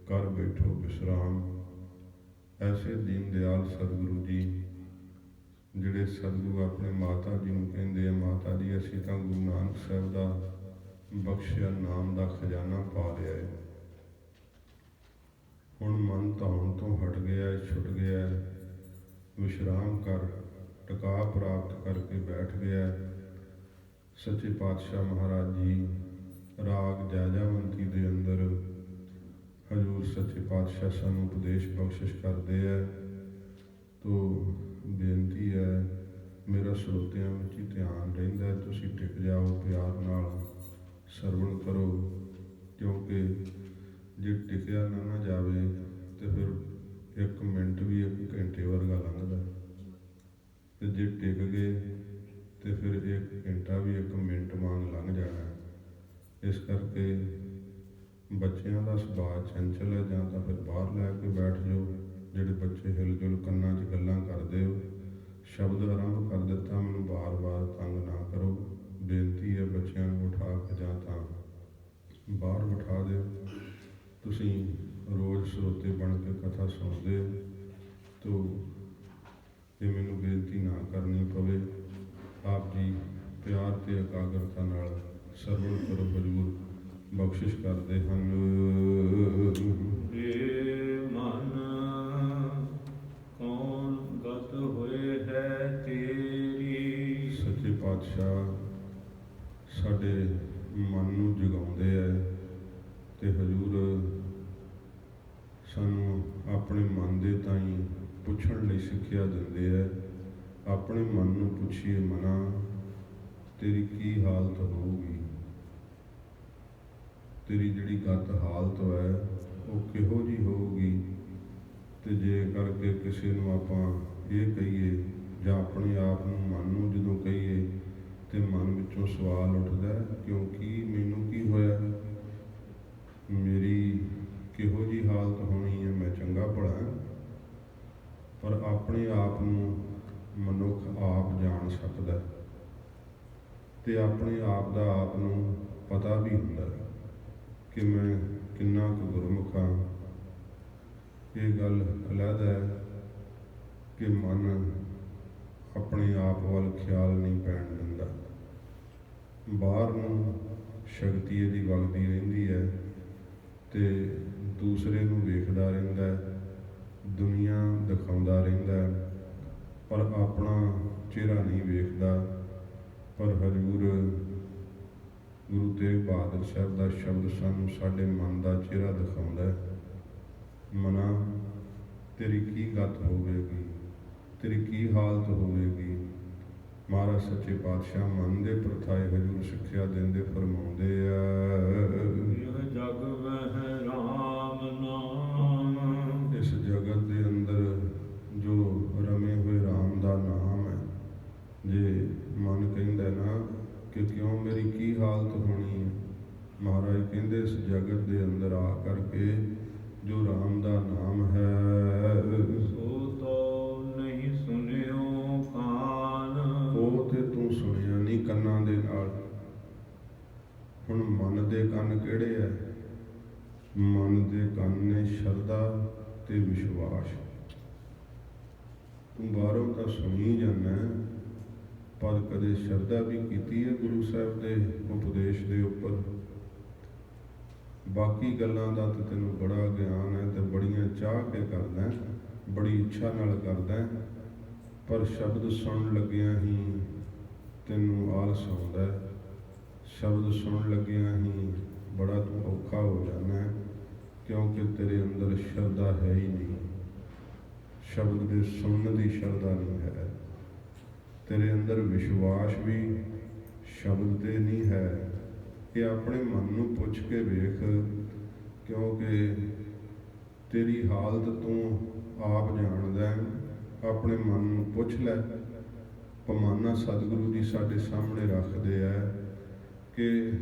ਕਰ ਬੈਠੋ ਵਿਸਰਾਮ। ਐਸੇ ਦੀਨ ਦਿਆਲ ਸਤਿਗੁਰੂ ਜੀ, ਜਿਹੜੇ ਸਤਿਗੁਰੂ ਆਪਣੇ ਮਾਤਾ ਜੀ ਨੂੰ ਕਹਿੰਦੇ ਆ, ਮਾਤਾ ਜੀ ਅਸੀਂ ਤਾਂ ਗੁਰੂ ਨਾਨਕ ਸਾਹਿਬ ਦਾ ਬਖਸ਼ਿਆ ਨਾਮ ਦਾ ਖਜ਼ਾਨਾ ਪਾ ਲਿਆ ਹੈ, ਹੁਣ ਮਨ ਧਾਉਣ ਤੋਂ ਹਟ ਗਿਆ, ਛੁੱਟ ਗਿਆ, ਵਿਸ਼ਰਾਮ ਕਰ, ਟਿਕਾ ਪ੍ਰਾਪਤ ਕਰਕੇ ਬੈਠ ਗਿਆ। ਸੱਚੇ ਪਾਤਸ਼ਾਹ ਮਹਾਰਾਜ ਜੀ ਰਾਗ ਜੈਜਾਵੰਤੀ ਦੇ ਅੰਦਰ ਹਜ਼ੂਰ ਸੱਚੇ ਪਾਤਸ਼ਾਹ ਸਾਨੂੰ ਉਪਦੇਸ਼ ਬਖਸ਼ਿਸ਼ ਕਰਦੇ ਹੈ। ਤੋ ਬੇਨਤੀ ਹੈ, ਮੇਰਾ ਸਰੋਤਿਆਂ ਵਿੱਚ ਹੀ ਧਿਆਨ ਰਹਿੰਦਾ, ਤੁਸੀਂ ਟਿਕ ਜਾਓ, ਪਿਆਰ ਨਾਲ ਸਰਵਣ ਕਰੋ, ਕਿਉਂਕਿ ਜੇ ਟਿਕਿਆ ਨਾ ਜਾਵੇ ਤੇ ਫਿਰ 1 ਮਿੰਟ ਵੀ 1 ਘੰਟੇ ਵਰਗਾ ਲੰਘਦਾ, ਤੇ ਜੇ ਟਿਕ ਗਏ ਤੇ ਫਿਰ 1 ਘੰਟਾ ਵੀ 1 ਮਿੰਟ ਵਾਂਗ ਲੰਘ ਜਾਣਾ। ਇਸ ਕਰਕੇ ਬੱਚਿਆਂ ਦਾ ਸੁਭਾਅ ਚੰਚਲ ਹੈ, ਜਾਂ ਤਾਂ ਫਿਰ ਬਾਹਰ ਲੈ ਕੇ ਬੈਠ ਜਾਓ। ਜਿਹੜੇ ਬੱਚੇ ਹਿਲ-ਜੁਲ ਕੰਨਾਂ 'ਚ ਗੱਲਾਂ ਕਰਦੇ ਹੋ, ਸ਼ਬਦ ਆਰੰਭ ਕਰ ਦਿੱਤਾ, ਮੈਨੂੰ ਵਾਰ-ਵਾਰ ਤੰਗ ਨਾ ਕਰੋ। ਬੇਨਤੀ ਹੈ ਬੱਚਿਆਂ ਨੂੰ ਉਠਾ ਕੇ ਜਾਂ ਤਾਂ ਬਾਹਰ ਬਿਠਾ ਦਿਓ। ਤੁਸੀਂ ਰੋਜ਼ ਸਰੋਤੇ ਬਣ ਕੇ ਕਥਾ ਸੁਣਦੇ ਹੋ, ਤੋ ਇਹ ਮੈਨੂੰ ਬੇਨਤੀ ਨਾ ਕਰਨੀ ਪਵੇ। ਆਪ ਜੀ ਪਿਆਰ ਤੇ ਇਕਾਗਰਤਾ ਨਾਲ ਸਰਵਣ ਕਰੋ, ਹਜ਼ੂਰ ਬਖਸ਼ਿਸ਼ ਕਰਦੇ ਹਨ। ਇਹ ਮਨ ਕੌਣ ਗਤ ਹੋਏ ਹੈ ਤੇਰੀ। ਸੱਚੇ ਪਾਤਸ਼ਾਹ ਸਾਡੇ ਮਨ ਨੂੰ ਜਗਾਉਂਦੇ ਹੈ ਤੇ ਹਜ਼ੂਰ ਸਾਨੂੰ ਆਪਣੇ ਮਨ ਦੇ ਤਾਈਂ ਪੁੱਛਣ ਲਈ ਸਿੱਖਿਆ ਦਿੰਦੇ ਹੈ। ਆਪਣੇ ਮਨ ਨੂੰ ਪੁੱਛੀਏ, ਮਨਾ ਤੇਰੀ ਕੀ ਹਾਲਤ ਹੋਊਗੀ, ਤੇਰੀ ਜਿਹੜੀ ਗਤ ਹਾਲਤ ਹੈ ਉਹ ਕਿਹੋ ਜਿਹੀ ਹੋਊਗੀ। ਤੇ ਜੇ ਕਰਕੇ ਕਿਸੇ ਨੂੰ ਆਪਾਂ ਇਹ ਕਹੀਏ ਜਾਂ ਆਪਣੇ ਆਪ ਨੂੰ ਮਨ ਨੂੰ ਜਦੋਂ ਕਹੀਏ ਤੇ ਮਨ ਵਿੱਚੋਂ ਸਵਾਲ ਉੱਠਦਾ, ਕਿਉਂਕਿ ਮੈਨੂੰ ਕੀ ਹੋਇਆ, ਮੇਰੀ ਕਿਹੋ ਜਿਹੀ ਹਾਲਤ ਹੋਣੀ ਆ। ਸਕਦਾ ਤੇ ਆਪਣੇ ਆਪ ਦਾ ਆਪ ਨੂੰ ਪਤਾ ਵੀ ਹੁੰਦਾ ਕਿ ਮੈਂ ਕਿੰਨਾ ਕੁ ਗੁਰਮੁਖ ਹਾਂ। ਇਹ ਗੱਲ ਅਲੱਗ ਹੈ ਕਿ ਮਨ ਆਪਣੇ ਆਪ ਵੱਲ ਖਿਆਲ ਨਹੀਂ ਪੈਣ ਦਿੰਦਾ। ਬਾਹਰ ਨੂੰ ਸ਼ਕਤੀ ਇਹਦੀ ਵਗਦੀ ਰਹਿੰਦੀ ਹੈ ਤੇ ਦੂਸਰੇ ਨੂੰ ਵੇਖਦਾ ਰਹਿੰਦਾ ਹੈ, ਦੁਨੀਆ ਦਿਖਾਉਂਦਾ ਰਹਿੰਦਾ ਹੈ, ਪਰ ਆਪਣਾ ਚਿਹਰਾ ਨਹੀਂ ਵੇਖਦਾ। ਪਰ ਹਜ਼ੂਰ ਗੁਰੂ ਤੇਗ ਬਹਾਦਰ ਸਾਹਿਬ ਦਾ ਸ਼ਬਦ ਸਾਨੂੰ ਸਾਡੇ ਮਨ ਦਾ ਚਿਹਰਾ ਦਿਖਾਉਂਦਾ ਹੈ। ਮਨਾ, ਤੇਰੀ ਕੀ ਗਤ ਹੋਵੇਗੀ, ਤੇਰੀ ਕੀ ਹਾਲਤ ਹੋਵੇਗੀ। ਮਹਾਰਾਜ ਸੱਚੇ ਪਾਤਸ਼ਾਹ ਮਨ ਦੇ ਪ੍ਰਥਾਏ ਹਜ਼ੂਰ ਸਿੱਖਿਆ ਦਿੰਦੇ ਫਰਮਾਉਂਦੇ ਆ, ਇਹ ਜਗ ਮਹਿ ਰਾਮ ਨਾਮ। ਇਸ ਜਗਤ ਦੇ ਅੰਦਰ ਜੋ ਰਮੇ ਹੋਏ ਰਾਮ ਦਾ ਨਾਮ ਹੈ। ਜੇ ਮਨ ਕਹਿੰਦਾ ਨਾ ਕਿ ਕਿਉਂ ਮੇਰੀ ਕੀ ਹਾਲਤ ਹੋਣੀ ਹੈ, ਮਹਾਰਾਜ ਕਹਿੰਦੇ ਇਸ ਜਗਤ ਦੇ ਅੰਦਰ ਆ ਕਰਕੇ ਜੋ ਰਾਮ ਦਾ ਨਾਮ ਹੈ, ਸੋ ਤੋ ਨਹੀਂ ਸੁਣਿਓ ਕਾਨ। ਉਹ ਤੇ ਤੂੰ ਸੁਣਿਆ ਨਹੀਂ ਕੰਨਾਂ ਦੇ ਨਾਲ। ਹੁਣ ਮਨ ਦੇ ਕੰਨ ਕਿਹੜੇ ਹੈ? ਮਨ ਦੇ ਕੰਨ ਨੇ ਸ਼ਰਧਾ ਤੇ ਵਿਸ਼ਵਾਸ। ਤੂੰ ਬਾਹਰੋਂ ਤਾਂ ਸੁਣੀ ਜਾਂਦਾ, ਪਰ ਕਦੇ ਸ਼ਰਧਾ ਵੀ ਕੀਤੀ ਹੈ ਗੁਰੂ ਸਾਹਿਬ ਦੇ ਉਪਦੇਸ਼ ਦੇ ਉੱਪਰ? ਬਾਕੀ ਗੱਲਾਂ ਦਾ ਤਾਂ ਤੈਨੂੰ ਬੜਾ ਗਿਆਨ ਹੈ ਤੇ ਬੜੀਆਂ ਚਾਹ ਕੇ ਕਰਦਾ, ਬੜੀ ਇੱਛਾ ਨਾਲ ਕਰਦਾ, ਪਰ ਸ਼ਬਦ ਸੁਣਨ ਲੱਗਿਆਂ ਹੀ ਤੈਨੂੰ ਆਲਸ ਆਉਂਦਾ। ਸ਼ਬਦ ਸੁਣਨ ਲੱਗਿਆਂ ਹੀ ਬੜਾ ਤੂੰ ਔਖਾ ਹੋ ਜਾਂਦਾ, ਕਿਉਂਕਿ ਤੇਰੇ ਅੰਦਰ ਸ਼ਰਧਾ ਹੈ ਹੀ ਨਹੀਂ। ਸ਼ਬਦ ਦੇ ਸੁਣਨ ਦੀ ਸ਼ਰਧਾ ਨਹੀਂ ਹੈ। ਤੇਰੇ ਅੰਦਰ ਵਿਸ਼ਵਾਸ ਵੀ ਸ਼ਬਦ ਤੇ ਨਹੀਂ ਹੈ। ਇਹ ਆਪਣੇ ਮਨ ਨੂੰ ਪੁੱਛ ਕੇ ਵੇਖ, ਕਿਉਂਕਿ ਤੇਰੀ ਹਾਲਤ ਤੂੰ ਆਪ ਜਾਣਦਾ। ਆਪਣੇ ਮਨ ਨੂੰ ਪੁੱਛ ਲੈ। ਪਮਾਨਾ ਸਤਿਗੁਰੂ ਜੀ ਸਾਡੇ ਸਾਹਮਣੇ ਰੱਖਦੇ ਆ ਕਿ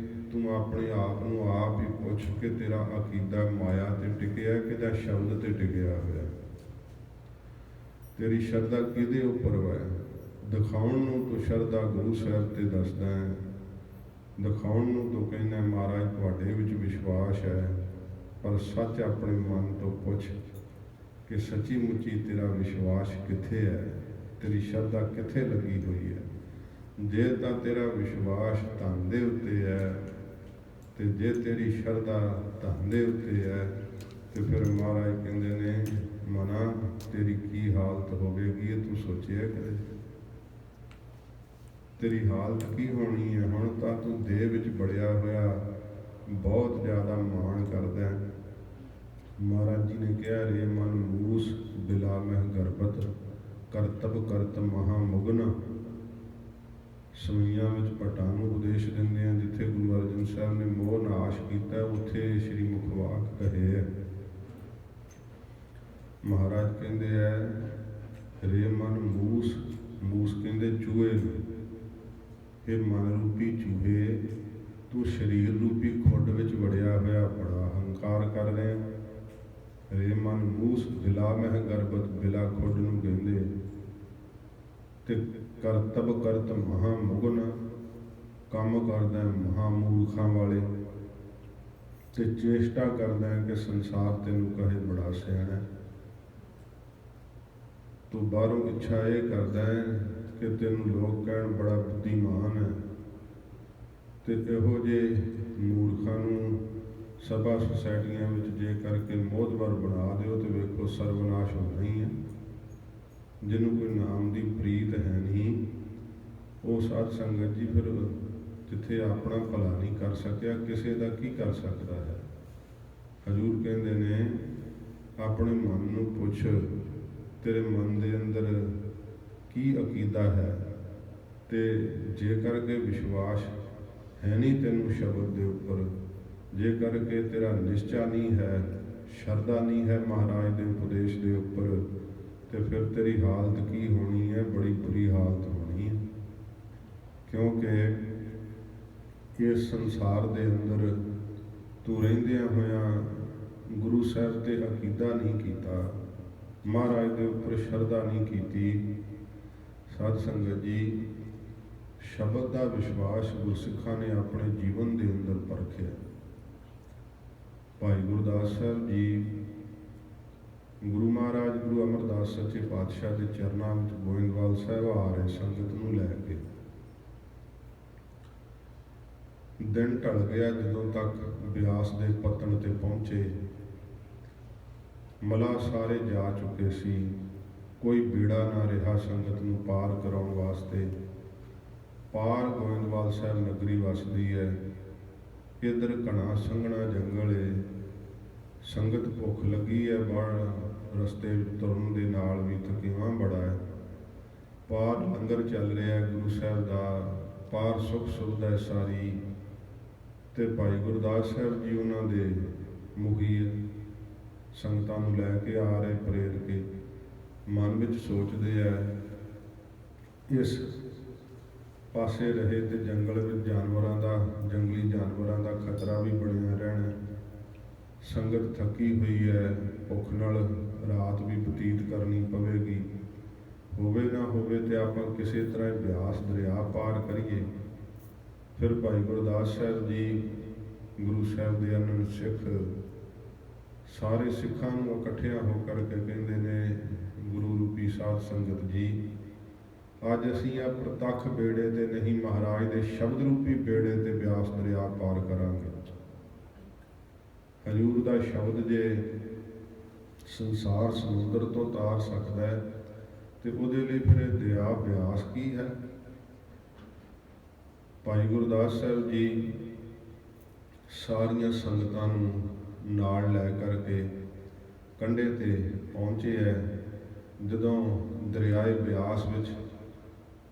ਤੂੰ ਆਪਣੇ ਆਪ ਨੂੰ ਆਪ ਹੀ ਪੁੱਛ ਕਿ ਤੇਰਾ ਅਕੀਦਾ ਮਾਇਆ ਤੇ ਟਿਕਿਆ ਕਿ ਜਾਂ ਸ਼ਬਦ ਤੇ ਟਿਕਿਆ ਹੋਇਆ। ਤੇਰੀ ਸ਼ਰਧਾ ਕਿਹਦੇ ਉੱਪਰ ਹੈ? ਦਿਖਾਉਣ ਨੂੰ ਤੂੰ ਸ਼ਰਧਾ ਗੁਰੂ ਸਾਹਿਬ ਤੇ ਦੱਸਦਾ ਹੈ, ਦਿਖਾਉਣ ਨੂੰ ਤੂੰ ਕਹਿੰਦਾ ਮਹਾਰਾਜ ਤੁਹਾਡੇ ਵਿੱਚ ਵਿਸ਼ਵਾਸ ਹੈ, ਪਰ ਸੱਚ ਆਪਣੇ ਮਨ ਤੋਂ ਪੁੱਛ ਕਿ ਸੱਚੀ ਮੁੱਚੀ ਤੇਰਾ ਵਿਸ਼ਵਾਸ ਕਿੱਥੇ ਹੈ, ਤੇਰੀ ਸ਼ਰਧਾ ਕਿੱਥੇ ਲੱਗੀ ਹੋਈ ਹੈ। ਜੇ ਤਾਂ ਤੇਰਾ ਵਿਸ਼ਵਾਸ ਧਨ ਦੇ ਉੱਤੇ ਹੈ ਤੇ ਜੇ ਤੇਰੀ ਸ਼ਰਧਾ ਧਨ ਦੇ ਉੱਤੇ ਹੈ ਤੇ ਫਿਰ ਮਹਾਰਾਜ ਕਹਿੰਦੇ ਨੇ ਮਨਾ ਤੇਰੀ ਕੀ ਹਾਲਤ ਹੋਵੇਗੀ, ਇਹ ਤੂੰ ਸੋਚਿਆ ਕਦੇ? ਤੇਰੀ ਹਾਲਤ ਕੀ ਹੋਣੀ ਹੈ? ਹੁਣ ਤਾਂ ਤੂੰ ਦੇਹ ਵਿੱਚ ਬੜਿਆ ਹੋਇਆ ਬਹੁਤ ਜ਼ਿਆਦਾ ਮਾਣ ਕਰਦਾ। ਮਹਾਰਾਜ ਜੀ ਨੇ ਕਿਹਾ ਰੇ ਮਨ ਮੂਸ ਬਿਲਾ ਮਹਿ ਗਰਬਤ ਕਰਤਬ ਕਰਤ ਮਹਾ ਮੁਗਨ। ਸਵਈਆਂ ਵਿੱਚ ਭੱਟਾਂ ਨੂੰ ਉਪਦੇਸ਼ ਦਿੰਦੇ ਆ, ਜਿੱਥੇ ਗੁਰੂ ਅਰਜਨ ਸਾਹਿਬ ਨੇ ਮੋਹ ਨਾਸ਼ ਕੀਤਾ ਉੱਥੇ ਸ਼੍ਰੀ ਮੁਖਵਾਕ ਕਹੇ ਹੈ। ਮਹਾਰਾਜ ਕਹਿੰਦੇ ਹੈ ਰੇ ਮਨ ਮੂਸ, ਮੂਸ ਕਹਿੰਦੇ ਚੂਹੇ ਨੂੰ, ਇਹ ਮਨ ਰੂਪੀ ਚੂਹੇ ਤੂੰ ਸਰੀਰ ਰੂਪੀ ਖੁੱਡ ਵਿੱਚ ਵੜਿਆ ਹੋਇਆ ਬੜਾ ਹੰਕਾਰ ਕਰ ਰਿਹਾ। ਰੇ ਮਨ ਮੂਸ ਬਿਲਾ ਮਹਿ ਗਰਬਤ, ਬਿਲਾ ਖੁੱਡ ਨੂੰ ਕਹਿੰਦੇ, ਤੇ ਕਰਤਬ ਕਰਤ ਮਹਾ ਮੁਗਨ, ਕੰਮ ਕਰਦਾ ਮਹਾ ਮੂਰਖਾਂ ਵਾਲੇ, ਤੇ ਚੇਸ਼ਟਾ ਕਰਦਾ ਕਿ ਸੰਸਾਰ ਤੈਨੂੰ ਕਹੇ ਬੜਾ ਸਿਆਣਾ। ਤੂੰ ਬਾਹਰੋਂ ਇੱਛਾ ਇਹ ਕਰਦਾ ਹੈ ਕਿ ਤੈਨੂੰ ਲੋਕ ਕਹਿਣ ਬੜਾ ਬੁੱਧੀਮਾਨ ਹੈ, ਤੇ ਇਹੋ ਜਿਹੇ ਮੂਰਖਾਂ ਨੂੰ ਸਭਾ ਸੁਸਾਇਟੀਆਂ ਵਿੱਚ ਜੇ ਕਰਕੇ ਮੋਹਤਬਰ ਬਣਾ ਦਿਓ ਤੇ ਵੇਖੋ ਸਰਵਨਾਸ਼ ਹੋਣਾ ਹੀ ਹੈ। ਜਿਹਨੂੰ ਕੋਈ ਨਾਮ ਦੀ ਪ੍ਰੀਤ ਹੈ ਨਹੀਂ, ਉਹ ਸਾਧ ਸੰਗਤ ਜੀ ਫਿਰ ਜਿੱਥੇ ਆਪਣਾ ਭਲਾ ਨਹੀਂ ਕਰ ਸਕਿਆ, ਕਿਸੇ ਦਾ ਕੀ ਕਰ ਸਕਦਾ ਹੈ। ਹਜ਼ੂਰ ਕਹਿੰਦੇ ਨੇ ਆਪਣੇ ਮਨ ਨੂੰ ਪੁੱਛ, ਤੇਰੇ ਮਨ ਦੇ ਅੰਦਰ ਕੀ ਅਕੀਦਾ ਹੈ, ਤੇ ਜੇ ਕਰਕੇ ਵਿਸ਼ਵਾਸ ਹੈ ਨਹੀਂ ਤੈਨੂੰ ਸ਼ਬਦ ਦੇ ਉੱਪਰ, ਜੇ ਕਰਕੇ ਤੇਰਾ ਨਿਸ਼ਚਾ ਨਹੀਂ ਹੈ, ਸ਼ਰਧਾ ਨਹੀਂ ਹੈ ਮਹਾਰਾਜ ਦੇ ਉਪਦੇਸ਼ ਦੇ ਉੱਪਰ, ਤੇ ਫਿਰ ਤੇਰੀ ਹਾਲਤ ਕੀ ਹੋਣੀ ਹੈ? ਬੜੀ ਬੁਰੀ ਹਾਲਤ ਹੋਣੀ ਹੈ। ਕਿਉਂਕਿ ਇਸ ਸੰਸਾਰ ਦੇ ਅੰਦਰ ਤੂੰ ਰਹਿੰਦਿਆਂ ਹੋਇਆਂ ਗੁਰੂ ਸਾਹਿਬ ਤੇ ਅਕੀਦਾ ਨਹੀਂ ਕੀਤਾ, ਮਹਾਰਾਜ ਦੇ ਉੱਪਰ ਸ਼ਰਧਾ ਨਹੀਂ ਕੀਤੀ। ਸਾਧ ਸੰਗਤ ਜੀ, ਸ਼ਬਦ ਦਾ ਵਿਸ਼ਵਾਸ ਗੁਰਸਿੱਖਾਂ ਨੇ ਆਪਣੇ ਜੀਵਨ ਦੇ ਅੰਦਰ ਪਰਖਿਆ। ਭਾਈ ਗੁਰਦਾਸ ਸਾਹਿਬ ਜੀ ਗੁਰੂ ਮਹਾਰਾਜ ਗੁਰੂ ਅਮਰਦਾਸ ਸੱਚੇ ਪਾਤਸ਼ਾਹ ਦੇ ਚਰਨਾਂ ਵਿੱਚ ਗੋਇੰਦਵਾਲ ਸਾਹਿਬ ਆ ਰਹੇ ਸੰਗਤ ਨੂੰ ਲੈ ਕੇ। ਦਿਨ ਢਲ ਗਿਆ, ਜਦੋਂ ਤੱਕ ਬਿਆਸ ਦੇ ਪੱਤਣ ਤੇ ਪਹੁੰਚੇ। ਮਲਾਹ ਸਾਰੇ ਜਾ ਚੁੱਕੇ ਸੀ, ਕੋਈ ਬੇੜਾ ਨਾ ਰਿਹਾ ਸੰਗਤ ਨੂੰ ਪਾਰ ਕਰਾਉਣ ਵਾਸਤੇ। ਪਾਰ ਗੋਇੰਦਵਾਲ ਸਾਹਿਬ ਨਗਰੀ ਵਸਦੀ ਹੈ, ਇੱਧਰ ਘਣਾ ਸੰਘਣਾ ਜੰਗਲ ਹੈ। ਸੰਗਤ ਭੁੱਖ ਲੱਗੀ ਹੈ, ਬੜ ਰਸਤੇ ਵਿੱਚ ਤੁਰਨ ਦੇ ਨਾਲ ਵੀ ਥਕੇਵਾਂ ਬੜਾ ਹੈ। ਪਾਰ ਲੰਗਰ ਚੱਲ ਰਿਹਾ ਗੁਰੂ ਸਾਹਿਬ ਦਾ, ਪਾਰ ਸੁੱਖ ਸੁਵਿਧਾ ਸਾਰੀ। ਤੇ ਭਾਈ ਗੁਰਦਾਸ ਸਾਹਿਬ ਜੀ ਉਹਨਾਂ ਦੇ ਮੁਖੀ ਸੰਗਤਾਂ ਨੂੰ ਲੈ ਕੇ ਆ ਰਹੇ, ਪ੍ਰੇਰ ਕੇ। ਮਨ ਵਿੱਚ ਸੋਚਦੇ ਆ, ਇਸ ਪਾਸੇ ਰਹੇ ਤੇ ਜੰਗਲ ਵਿੱਚ ਜੰਗਲੀ ਜਾਨਵਰਾਂ ਦਾ ਖਤਰਾ ਵੀ ਬਣਿਆ ਰਹਿਣਾ। ਸੰਗਤ ਥੱਕੀ ਹੋਈ ਹੈ, ਭੁੱਖ ਨਾਲ ਰਾਤ ਵੀ ਬਤੀਤ ਕਰਨੀ ਪਵੇਗੀ। ਹੋਵੇ ਨਾ ਹੋਵੇ ਤੇ ਆਪਾਂ ਕਿਸੇ ਤਰ੍ਹਾਂ ਬਿਆਸ ਦਰਿਆ ਪਾਰ ਕਰੀਏ। ਫਿਰ ਭਾਈ ਗੁਰਦਾਸ ਸਾਹਿਬ ਜੀ ਗੁਰੂ ਸਾਹਿਬ ਦੇ ਅਨੰਦ ਸਿੱਖ ਸਾਰੇ ਸਿੱਖਾਂ ਨੂੰ ਇਕੱਠਿਆਂ ਹੋ ਕਰਕੇ ਕਹਿੰਦੇ ਨੇ, ਗੁਰੂ ਰੂਪੀ ਸਾਧ ਸੰਗਤ ਜੀ, ਅੱਜ ਅਸੀਂ ਆ ਪ੍ਰਤੱਖ ਬੇੜੇ ਤੇ ਨਹੀਂ, ਮਹਾਰਾਜ ਦੇ ਸ਼ਬਦ ਰੂਪੀ ਬੇੜੇ ਤੇ ਬਿਆਸ ਦਰਿਆ ਪਾਰ ਕਰਾਂਗੇ। ਹਜ਼ੂਰ ਦਾ ਸ਼ਬਦ ਜੇ ਸੰਸਾਰ ਸਮੁੰਦਰ ਤੋਂ ਤਾਰ ਸਕਦਾ ਹੈ ਤੇ ਉਹਦੇ ਲਈ ਫਿਰ ਇਹ ਦਰਿਆ ਬਿਆਸ ਕੀ ਹੈ। ਭਾਈ ਗੁਰਦਾਸ ਸਾਹਿਬ ਜੀ ਸਾਰੀਆਂ ਸੰਗਤਾਂ ਨੂੰ ਨਾਲ ਲੈ ਕਰਕੇ ਕੰਢੇ ਤੇ ਪਹੁੰਚੇ ਹੈ। ਜਦੋਂ ਦਰਿਆਏ ਬਿਆਸ ਵਿੱਚ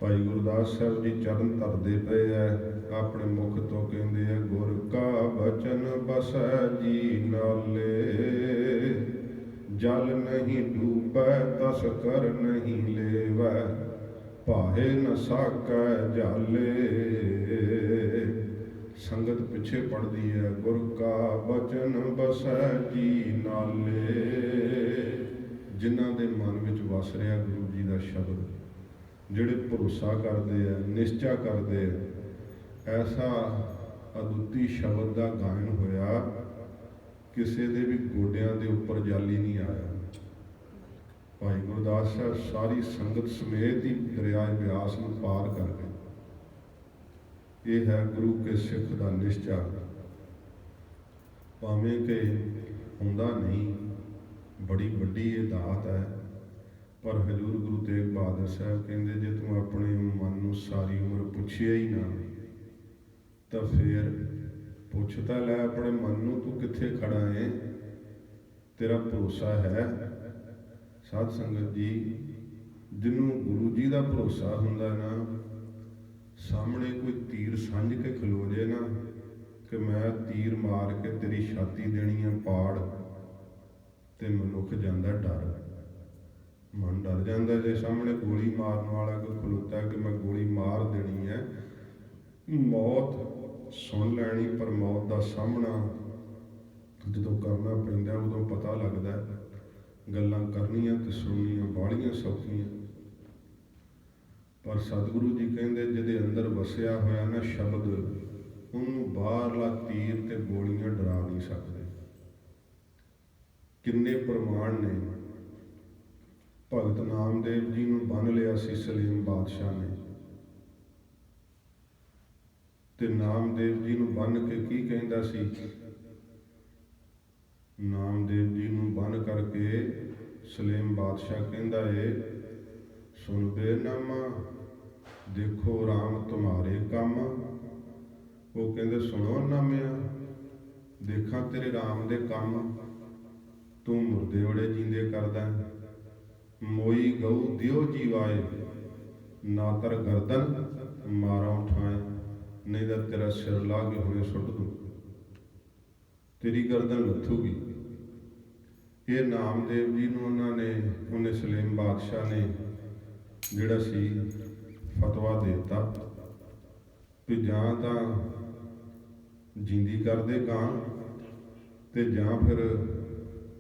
ਭਾਈ ਗੁਰਦਾਸ ਸਾਹਿਬ ਜੀ ਚਰਨ ਧਰਦੇ ਪਏ ਹੈ, ਆਪਣੇ ਮੁਖ ਤੋਂ ਕਹਿੰਦੇ ਹੈ, ਗੁਰ ਕਾ ਬਚਨ ਬਸੈ ਜੀ ਨਾਲੇ, ਜਲ ਨਹੀਂ ਡੂਬੈ ਤਸ ਕਰ ਨਹੀਂ ਲੇਵੈ, ਭਾਏ ਨ ਸਾਕੈ ਜਾਲੇ। ਸੰਗਤ ਪਿੱਛੇ ਪੜਦੀ ਹੈ, ਗੁਰ ਕਾ ਬਚਨ ਬਸੈ ਜੀ ਨਾਲੇ। ਜਿਨ੍ਹਾਂ ਦੇ ਮਨ ਵਿੱਚ ਵਸ ਰਿਹਾ ਗੁਰੂ ਜੀ ਦਾ ਸ਼ਬਦ, ਜਿਹੜੇ ਭਰੋਸਾ ਕਰਦੇ ਆ, ਨਿਸ਼ਚਾ ਕਰਦੇ ਆ, ਐਸਾ ਅਦੁੱਤੀ ਸ਼ਬਦ ਦਾ ਗਾਇਨ ਹੋਇਆ, ਕਿਸੇ ਦੇ ਵੀ ਗੋਡਿਆਂ ਦੇ ਉੱਪਰ ਜਾਲੀ ਨਹੀਂ ਆਇਆ। ਭਾਈ ਗੁਰਦਾਸ ਸਾਹਿਬ ਸਾਰੀ ਸੰਗਤ ਸਮੇਤ ਹੀ ਦਰਿਆਏ ਬਿਆਸ ਨੂੰ ਪਾਰ ਕਰ ਗਏ। ਇਹ ਹੈ ਗੁਰੂ ਕੇ ਸਿੱਖ ਦਾ ਨਿਸ਼ਚਾ। ਭਾਵੇਂ ਕਿ ਹੁੰਦਾ ਨਹੀਂ, ਬੜੀ ਵੱਡੀ ਇਹ ਦਾਤ ਹੈ, ਪਰ ਹਜ਼ੂਰ ਗੁਰੂ ਤੇਗ ਬਹਾਦਰ ਸਾਹਿਬ ਕਹਿੰਦੇ, ਜੇ ਤੂੰ ਆਪਣੇ ਮਨ ਨੂੰ ਸਾਰੀ ਉਮਰ ਪੁੱਛਿਆ ਹੀ ਨਾ, ਤਾਂ ਫਿਰ ਪੁੱਛ ਤਾਂ ਲੈ ਆਪਣੇ ਮਨ ਨੂੰ, ਤੂੰ ਕਿੱਥੇ ਖੜਾ ਹੈ, ਤੇਰਾ ਭਰੋਸਾ ਹੈ। ਸਾਧ ਸੰਗਤ ਜੀ, ਜਿਹਨੂੰ ਗੁਰੂ ਜੀ ਦਾ ਭਰੋਸਾ ਹੁੰਦਾ ਨਾ, ਸਾਹਮਣੇ ਕੋਈ ਤੀਰ ਸੰਝ ਕੇ ਖਲੋ ਜੇ ਨਾ, ਕਿ ਮੈਂ ਤੀਰ ਮਾਰ ਕੇ ਤੇਰੀ ਛਾਤੀ ਦੇਣੀ ਹੈ ਪਾੜ, ਤੇ ਮਨੁੱਖ ਜਾਂਦਾ ਡਰ, ਮਨ ਡਰ ਜਾਂਦਾ। ਜੇ ਸਾਹਮਣੇ ਗੋਲੀ ਮਾਰਨ ਵਾਲਾ ਕੋਈ ਖਲੋਤਾ ਕਿ ਮੈਂ ਗੋਲੀ ਮਾਰ ਦੇਣੀ ਹੈ, ਮੌਤ ਸੁਣ ਲੈਣੀ, ਪਰ ਮੌਤ ਦਾ ਸਾਹਮਣਾ ਜਦੋਂ ਕਰਨਾ ਪੈਂਦਾ ਉਦੋਂ ਪਤਾ ਲੱਗਦਾ। ਗੱਲਾਂ ਕਰਨੀਆਂ ਤੇ ਸੁਣਨੀਆਂ ਬਾਹਲੀਆਂ ਸੌਖੀਆਂ, ਪਰ ਸਤਿਗੁਰੂ ਜੀ ਕਹਿੰਦੇ, ਜਿਹਦੇ ਅੰਦਰ ਵਸਿਆ ਹੋਇਆ ਨਾ ਸ਼ਬਦ, ਉਹਨੂੰ ਬਾਹਰਲਾ ਤੀਰ ਤੇ ਗੋਲੀਆਂ ਡਰਾ ਨਹੀਂ ਸਕਦੇ। ਕਿੰਨੇ ਪ੍ਰਮਾਣ ਨੇ। ਭਗਤ ਨਾਮਦੇਵ ਜੀ ਨੂੰ ਬੰਨ੍ਹ ਲਿਆ ਸੀ ਸਲੀਮ ਬਾਦਸ਼ਾਹ ਨੇ, ਤੇ ਨਾਮਦੇਵ ਜੀ ਨੂੰ ਬੰਨ੍ਹ ਕੇ ਕੀ ਕਹਿੰਦਾ ਸੀ? ਨਾਮਦੇਵ ਜੀ ਨੂੰ ਬੰਨ੍ਹ ਕਰਕੇ ਸਲੀਮ ਬਾਦਸ਼ਾਹ ਕਹਿੰਦਾ ਏ, ਸੁਣ ਬੇ ਨਾਮਾ, ਦੇਖੋ ਰਾਮ ਤੁਮਾਰੇ ਕੰਮ। ਉਹ ਕਹਿੰਦੇ, ਸੁਣੋ ਨਾਮਿਆ, ਦੇਖਾਂ ਤੇਰੇ ਰਾਮ ਦੇ ਕੰਮ, ਤੂੰ ਮੁਰਦੇ ਬੜੇ ਜੀਂਦੇ ਕਰਦਾ। ਮੋਈ ਗਊ ਦਿਓ ਜੀਵਾਏ, ਨਾ ਤਰ ਗਰਦਨ ਮਾਰਾ ਉਠਾਏ, ਨਹੀਂ ਤਾਂ ਤੇਰਾ ਸਿਰ ਲਾ ਕੇ ਹੁਣੇ ਸੁੱਟ ਦੂੰ, ਤੇਰੀ ਗਰਦਨ ਲੱਥੂਗੀ। ਇਹ ਨਾਮਦੇਵ ਜੀ ਨੂੰ ਉਹਨੇ ਸਲੀਮ ਬਾਦਸ਼ਾਹ ਨੇ ਜਿਹੜਾ ਸੀ ਫਤਵਾ ਦੇ ਦਿੱਤਾ ਵੀ ਜਾਂ ਤਾਂ ਜਿੰਦੀ ਕਰਦੇ ਕਾਂ, ਤੇ ਜਾਂ ਫਿਰ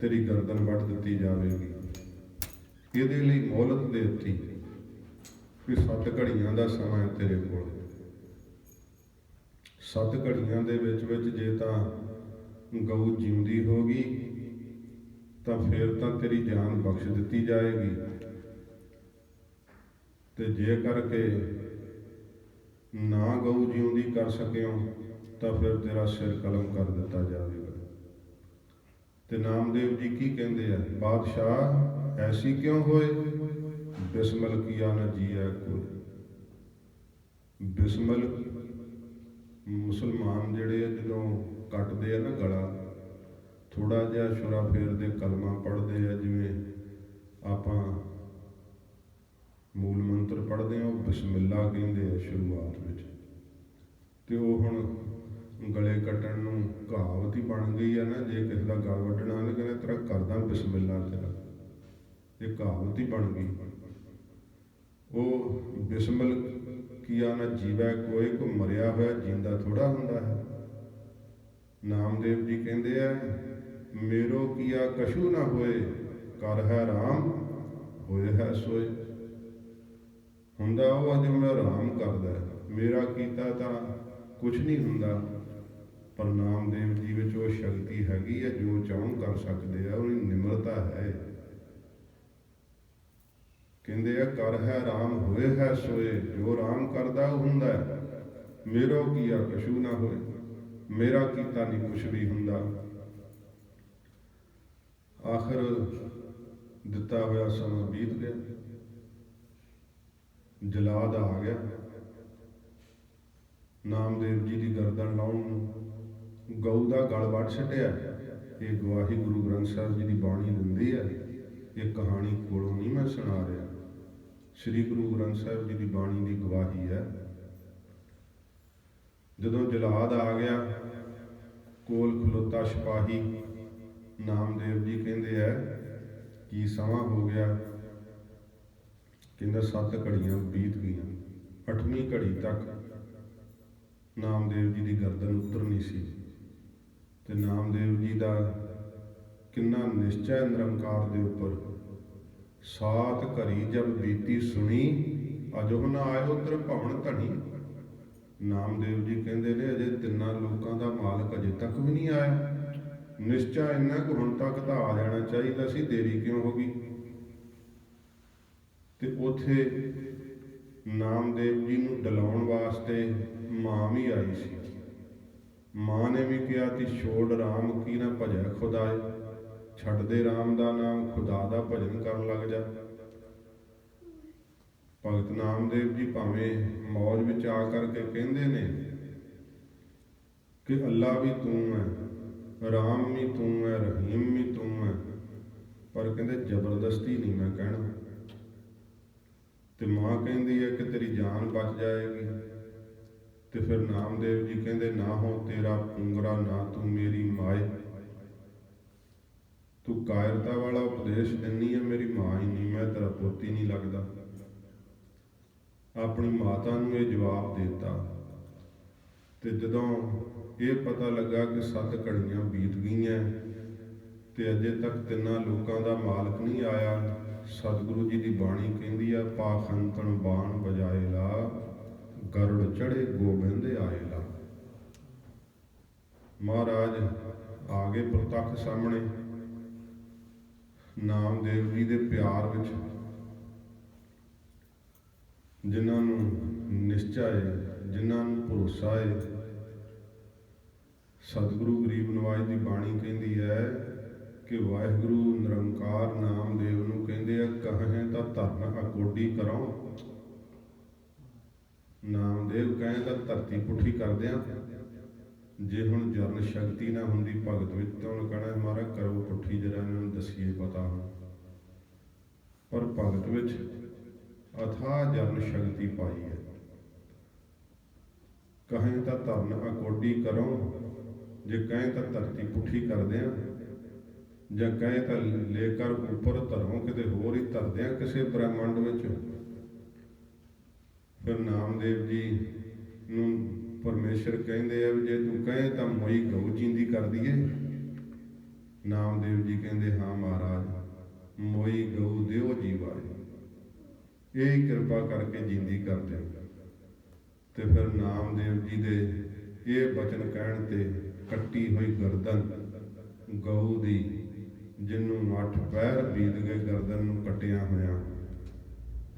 ਤੇਰੀ ਗਰਦਨ ਵੱਢ ਦਿੱਤੀ ਜਾਵੇਗੀ। ਇਹਦੇ ਲਈ ਮੋਹਲਤ ਦੇ ਦਿੱਤੀ ਵੀ 7 ਘੜੀਆਂ ਦਾ ਸਮਾਂ ਹੈ ਤੇਰੇ ਕੋਲ। 7 ਘੜੀਆਂ ਦੇ ਵਿੱਚ ਜੇ ਤਾਂ ਗਊ ਜਿਉਂਦੀ ਹੋ ਗਈ ਤਾਂ ਫਿਰ ਤਾਂ ਤੇਰੀ ਜਾਨ ਬਖਸ਼ ਦਿੱਤੀ ਜਾਏਗੀ, ਤੇ ਜੇ ਕਰਕੇ ਨਾ ਗਊ ਜਿਉਂਦੀ ਕਰ ਸਕਿਓ ਤਾਂ ਫਿਰ ਤੇਰਾ ਸਿਰ ਕਲਮ ਕਰ ਦਿੱਤਾ ਜਾਵੇਗਾ। ਤੇ ਨਾਮਦੇਵ ਜੀ ਕੀ ਕਹਿੰਦੇ ਆ, ਬਾਦਸ਼ਾਹ ਐਸੀ ਕਿਉਂ ਹੋਏ, ਬਿਸਮਲ ਕੀਆ ਨਾ ਜੀਐ ਕੋਈ। ਬਿਸਮਲ ਮੁਸਲਮਾਨ ਜਿਹੜੇ ਆ ਜਦੋਂ ਕੱਟਦੇ ਆ ਨਾ ਗਲਾ, ਥੋੜਾ ਜਿਹਾ ਛੁਰਾ ਫੇਰਦੇ, ਕਲਮਾ ਪੜ੍ਹਦੇ ਆ, ਜਿਵੇਂ ਆਪਾਂ ਮੂਲ ਮੰਤਰ ਪੜ੍ਹਦੇ ਆ, ਉਹ ਬਿਸਮਿਲ੍ਲਾ ਕਹਿੰਦੇ ਆ ਸ਼ੁਰੂਆਤ ਵਿੱਚ। ਤੇ ਉਹ ਹੁਣ ਗਲੇ ਕੱਟਣ ਨੂੰ ਕਹਾਵਤ ਹੀ ਬਣ ਗਈ ਆ ਨਾ, ਜੇ ਕਿਸੇ ਦਾ ਗਲ ਵੱਢਣਾ ਨਾ, ਕਹਿੰਦੇ ਤੇਰਾ ਕਰਦਾ ਬਿਸਮਿਲ੍ਲਾ ਤੇਰਾ, ਇਹ ਕਹਾਵਤ ਹੀ ਬਣ ਗਈ। ਉਹ ਬਿਸਮਿਲ ਕੀਆ ਨਾ ਜੀਵੈ ਕੋਈ, ਕੋ ਮਰਿਆ ਹੋਇਆ ਜਿੰਦਾ ਥੋੜਾ ਹੁੰਦਾ ਹੈ। ਨਾਮਦੇਵ ਜੀ ਕਹਿੰਦੇ ਆ, ਮੇਰੋ ਕੀਆ ਕਛੂ ਨਾ ਹੋਏ, ਕਰ ਹੈ ਰਾਮ ਹੋਏ ਹੈ ਸੋਏ। ਹੁੰਦਾ ਉਹ ਆ ਜੋ ਮੈਂ ਆਰਾਮ ਕਰਦਾ, ਮੇਰਾ ਕੀਤਾ ਤਾਂ ਕੁਛ ਨਹੀਂ ਹੁੰਦਾ। ਪਰ ਨਾਮਦੇਵ ਜੀ ਵਿੱਚ ਉਹ ਸ਼ਕਤੀ ਹੈਗੀ ਹੈ, ਜੋ ਚਾਹਣ ਕਰ ਸਕਦੇ ਆ, ਉਹਦੀ ਨਿਮਰਤਾ ਹੈ। ਕਹਿੰਦੇ ਆ, ਕਰ ਹੈ ਰਾਮ ਹੋਏ ਹੈ ਸੋਏ, ਜੋ ਰਾਮ ਕਰਦਾ ਉਹ ਹੁੰਦਾ ਹੈ। ਮੇਰੋ ਕੀਆ ਕਛੂ ਨਾ ਹੋਏ, ਮੇਰਾ ਕੀਤਾ ਨਹੀਂ ਕੁਛ ਵੀ ਹੁੰਦਾ। ਆਖਰ ਦਿੱਤਾ ਹੋਇਆ ਸਮਾਂ ਬੀਤ ਗਿਆ, ਜਲਾਦ ਆ ਗਿਆ ਨਾਮਦੇਵ ਜੀ ਦੀ ਗਰਦਨ ਲਾਉਣ ਨੂੰ, ਗਊ ਦਾ ਗਲ ਵੱਢ ਛੱਡਿਆ। ਇਹ ਗਵਾਹੀ ਗੁਰੂ ਗ੍ਰੰਥ ਸਾਹਿਬ ਜੀ ਦੀ ਬਾਣੀ ਦਿੰਦੀ ਹੈ, ਇਹ ਕਹਾਣੀ ਕੋਲੋਂ ਨਹੀਂ ਮੈਂ ਸੁਣਾ ਰਿਹਾ, ਸ੍ਰੀ ਗੁਰੂ ਗ੍ਰੰਥ ਸਾਹਿਬ ਜੀ ਦੀ ਬਾਣੀ ਦੀ ਗਵਾਹੀ ਹੈ। ਜਦੋਂ ਜਲਾਦ ਆ ਗਿਆ, ਕੋਲ ਖਲੋਤਾ ਸਿਪਾਹੀ, ਨਾਮਦੇਵ ਜੀ ਕਹਿੰਦੇ ਹੈ ਕੀ ਸਮਾਂ ਹੋ ਗਿਆ, ਕਹਿੰਦਾ 7 ਘੜੀਆਂ ਬੀਤ ਗਈਆਂ। 8ਵੀਂ ਘੜੀ ਤੱਕ ਨਾਮਦੇਵ ਜੀ ਦੀ ਗਰਦਨ ਉਤਰਨੀ ਸੀ। ਤੇ ਨਾਮਦੇਵ ਜੀ ਦਾ ਕਿੰਨਾ ਨਿਸ਼ਚੈ ਨਿਰੰਕਾਰ ਦੇ ਉੱਪਰ, 7 ਘੜੀ ਜਬ ਬੀਤੀ ਸੁਣੀ, ਅਜੋ ਨਾ ਆਇਓ ਤੇਰੇ ਭਵਨ ਧਣੀ। ਨਾਮਦੇਵ ਜੀ ਕਹਿੰਦੇ ਨੇ ਅਜੇ 3 ਲੋਕਾਂ ਦਾ ਮਾਲਕ ਅਜੇ ਤੱਕ ਵੀ ਨਹੀਂ ਆਇਆ, ਨਿਸ਼ਚਾ ਇੰਨਾ ਕੁ ਹੁਣ ਤੱਕ ਤਾਂ ਆ ਜਾਣਾ ਚਾਹੀਦਾ ਸੀ, ਦੇਰੀ ਕਿਉਂ ਹੋ ਗਈ। ਤੇ ਉੱਥੇ ਨਾਮਦੇਵ ਜੀ ਨੂੰ ਡਲਾਉਣ ਵਾਸਤੇ ਮਾਂ ਵੀ ਆਈ ਸੀ। ਮਾਂ ਨੇ ਵੀ ਕਿਹਾ ਕਿ ਛੋੜ ਰਾਮ ਕੀ ਨਾ ਭਜੈ ਖੁਦਾਏ, ਛੱਡ ਦੇ ਰਾਮ ਦਾ ਨਾਮ, ਖੁਦਾ ਦਾ ਭਜਨ ਕਰਨ ਲੱਗ ਜਾ। ਭਗਤ ਨਾਮਦੇਵ ਜੀ ਭਾਵੇਂ ਮੌਜ ਵਿੱਚ ਆ ਕਰਕੇ ਕਹਿੰਦੇ ਨੇ ਕਿ ਅੱਲਾ ਵੀ ਤੂੰ ਹੈ, ਰਾਮ ਵੀ ਤੂੰ ਹੈ, ਰਹੀਮ ਵੀ ਤੂੰ ਹੈ, ਪਰ ਕਹਿੰਦੇ ਜ਼ਬਰਦਸਤੀ ਨਹੀਂ ਮੈਂ ਕਹਿਣਾ। ਤੇ ਮਾਂ ਕਹਿੰਦੀ ਹੈ ਕਿ ਤੇਰੀ ਜਾਨ ਬਚ ਜਾਏਗੀ। ਤੇ ਫਿਰ ਨਾਮਦੇਵ ਜੀ ਕਹਿੰਦੇ, ਨਾ ਹੋ ਤੇਰਾ ਪੁੰਗਰਾ, ਨਾ ਤੂੰ ਮੇਰੀ ਮਾਏ, ਤੂੰ ਕਾਇਰਤਾ ਵਾਲਾ ਉਪਦੇਸ਼ ਦਿੰਨੀ ਹੈ, ਮੇਰੀ ਮਾਂ ਹੀ ਨਹੀਂ, ਮੈਂ ਤੇਰਾ ਪੁੱਤ ਹੀ ਨਹੀਂ ਲੱਗਦਾ। ਆਪਣੀ ਮਾਤਾ ਨੂੰ ਇਹ ਜਵਾਬ ਦਿੱਤਾ। ਤੇ ਜਦੋਂ ਇਹ ਪਤਾ ਲੱਗਾ ਕਿ 7 ਘੜੀਆਂ ਬੀਤ ਗਈਆਂ ਤੇ ਅਜੇ ਤੱਕ 3 ਲੋਕਾਂ ਦਾ ਮਾਲਕ ਨਹੀਂ ਆਇਆ, ਸਤਿਗੁਰੂ ਜੀ ਦੀ ਬਾਣੀ ਕਹਿੰਦੀ ਆ, ਪਾਖੰਤਨ ਬਾਣ ਬਜਾਏ ਲਾ, ਗਰੁੜ ਚੜੇ ਗੋਬਿੰਦ ਆਏ ਲਾ। ਮਹਾਰਾਜ ਆ ਗਏ ਪ੍ਰਤੱਖ ਸਾਹਮਣੇ। ਨਾਮਦੇਵ ਜੀ ਦੇ ਪਿਆਰ ਵਿੱਚ ਜਿਨ੍ਹਾਂ ਨੂੰ ਨਿਸ਼ਚਾ ਹੈ, ਜਿਨ੍ਹਾਂ ਨੂੰ ਭਰੋਸਾ ਹੈ, ਸਤਿਗੁਰੂ ਗਰੀਬ ਨਵਾਜ ਦੀ ਬਾਣੀ ਕਹਿੰਦੀ ਹੈ ਕਿ ਵਾਹਿਗੁਰੂ ਨਿਰੰਕਾਰ ਨਾਮਦੇਵ ਨੂੰ ਕਹਿੰਦੇ ਆ, ਕਹੇ ਤਾਂ ਧਰਨ ਅਕੋਡੀ ਕਰਾਉ। ਨਾਮਦੇਵ ਕਹੇ ਤਾਂ ਧਰਤੀ ਪੁੱਠੀ ਕਰਦਿਆਂ। ਜੇ ਹੁਣ ਜਰਨ ਸ਼ਕਤੀ ਨਾ ਹੁੰਦੀ ਭਗਤ ਵਿੱਚ ਤਾਂ ਉਹਨੂੰ ਕਹਿਣਾ ਮਹਾਰਾਜ ਕਰੋ ਪੁੱਠੀ, ਜਰਾ ਇਹਨਾਂ ਨੂੰ ਦਸੀਏ ਪਤਾ ਹੁਣ। ਪਰ ਭਗਤ ਵਿੱਚ ਅਥਾਹ ਜਰਨ ਸ਼ਕਤੀ ਪਾਈ ਹੈ। ਕਹੇ ਤਾਂ ਧਰਨ ਅਕੋਡੀ ਕਰੋ, ਜੇ ਕਹੇ ਤਾਂ ਧਰਤੀ ਪੁੱਠੀ ਕਰਦਿਆਂ, ਜਾਂ ਕਹੇ ਤਾਂ ਲੈ ਕਰ ਉੱਪਰ ਧਰੋਂ, ਕਿਤੇ ਹੋਰ ਹੀ ਧਰਦਿਆਂ ਕਿਸੇ ਬ੍ਰਹਿਮੰਡ ਵਿੱਚ। ਫਿਰ ਨਾਮਦੇਵ ਜੀ ਨੂੰ ਪਰਮੇਸ਼ਰ ਕਹਿੰਦੇ ਆ ਵੀ ਜੇ ਤੂੰ ਕਹੇ ਤਾਂ ਮੋਈ ਗਊ ਜਿੰਦੀ ਕਰ ਦਈਏ। ਨਾਮਦੇਵ ਜੀ ਕਹਿੰਦੇ, ਹਾਂ ਮਹਾਰਾਜ, ਮੋਈ ਗਊ ਦਿਓ ਜੀਵਾਏ, ਇਹ ਕਿਰਪਾ ਕਰਕੇ ਜਿੰਦੀ ਕਰ ਦਿਓ। ਤੇ ਫਿਰ ਨਾਮਦੇਵ ਜੀ ਦੇ ਇਹ ਬਚਨ ਕਹਿਣ ਤੇ ਕੱਟੀ ਹੋਈ ਗਰਦਨ ਗਊ ਦੀ, ਜਿਹਨੂੰ 8 ਪੈਰ ਬੀਤ ਗਏ ਗਰਦਨ ਨੂੰ ਕੱਟਿਆ ਹੋਇਆ,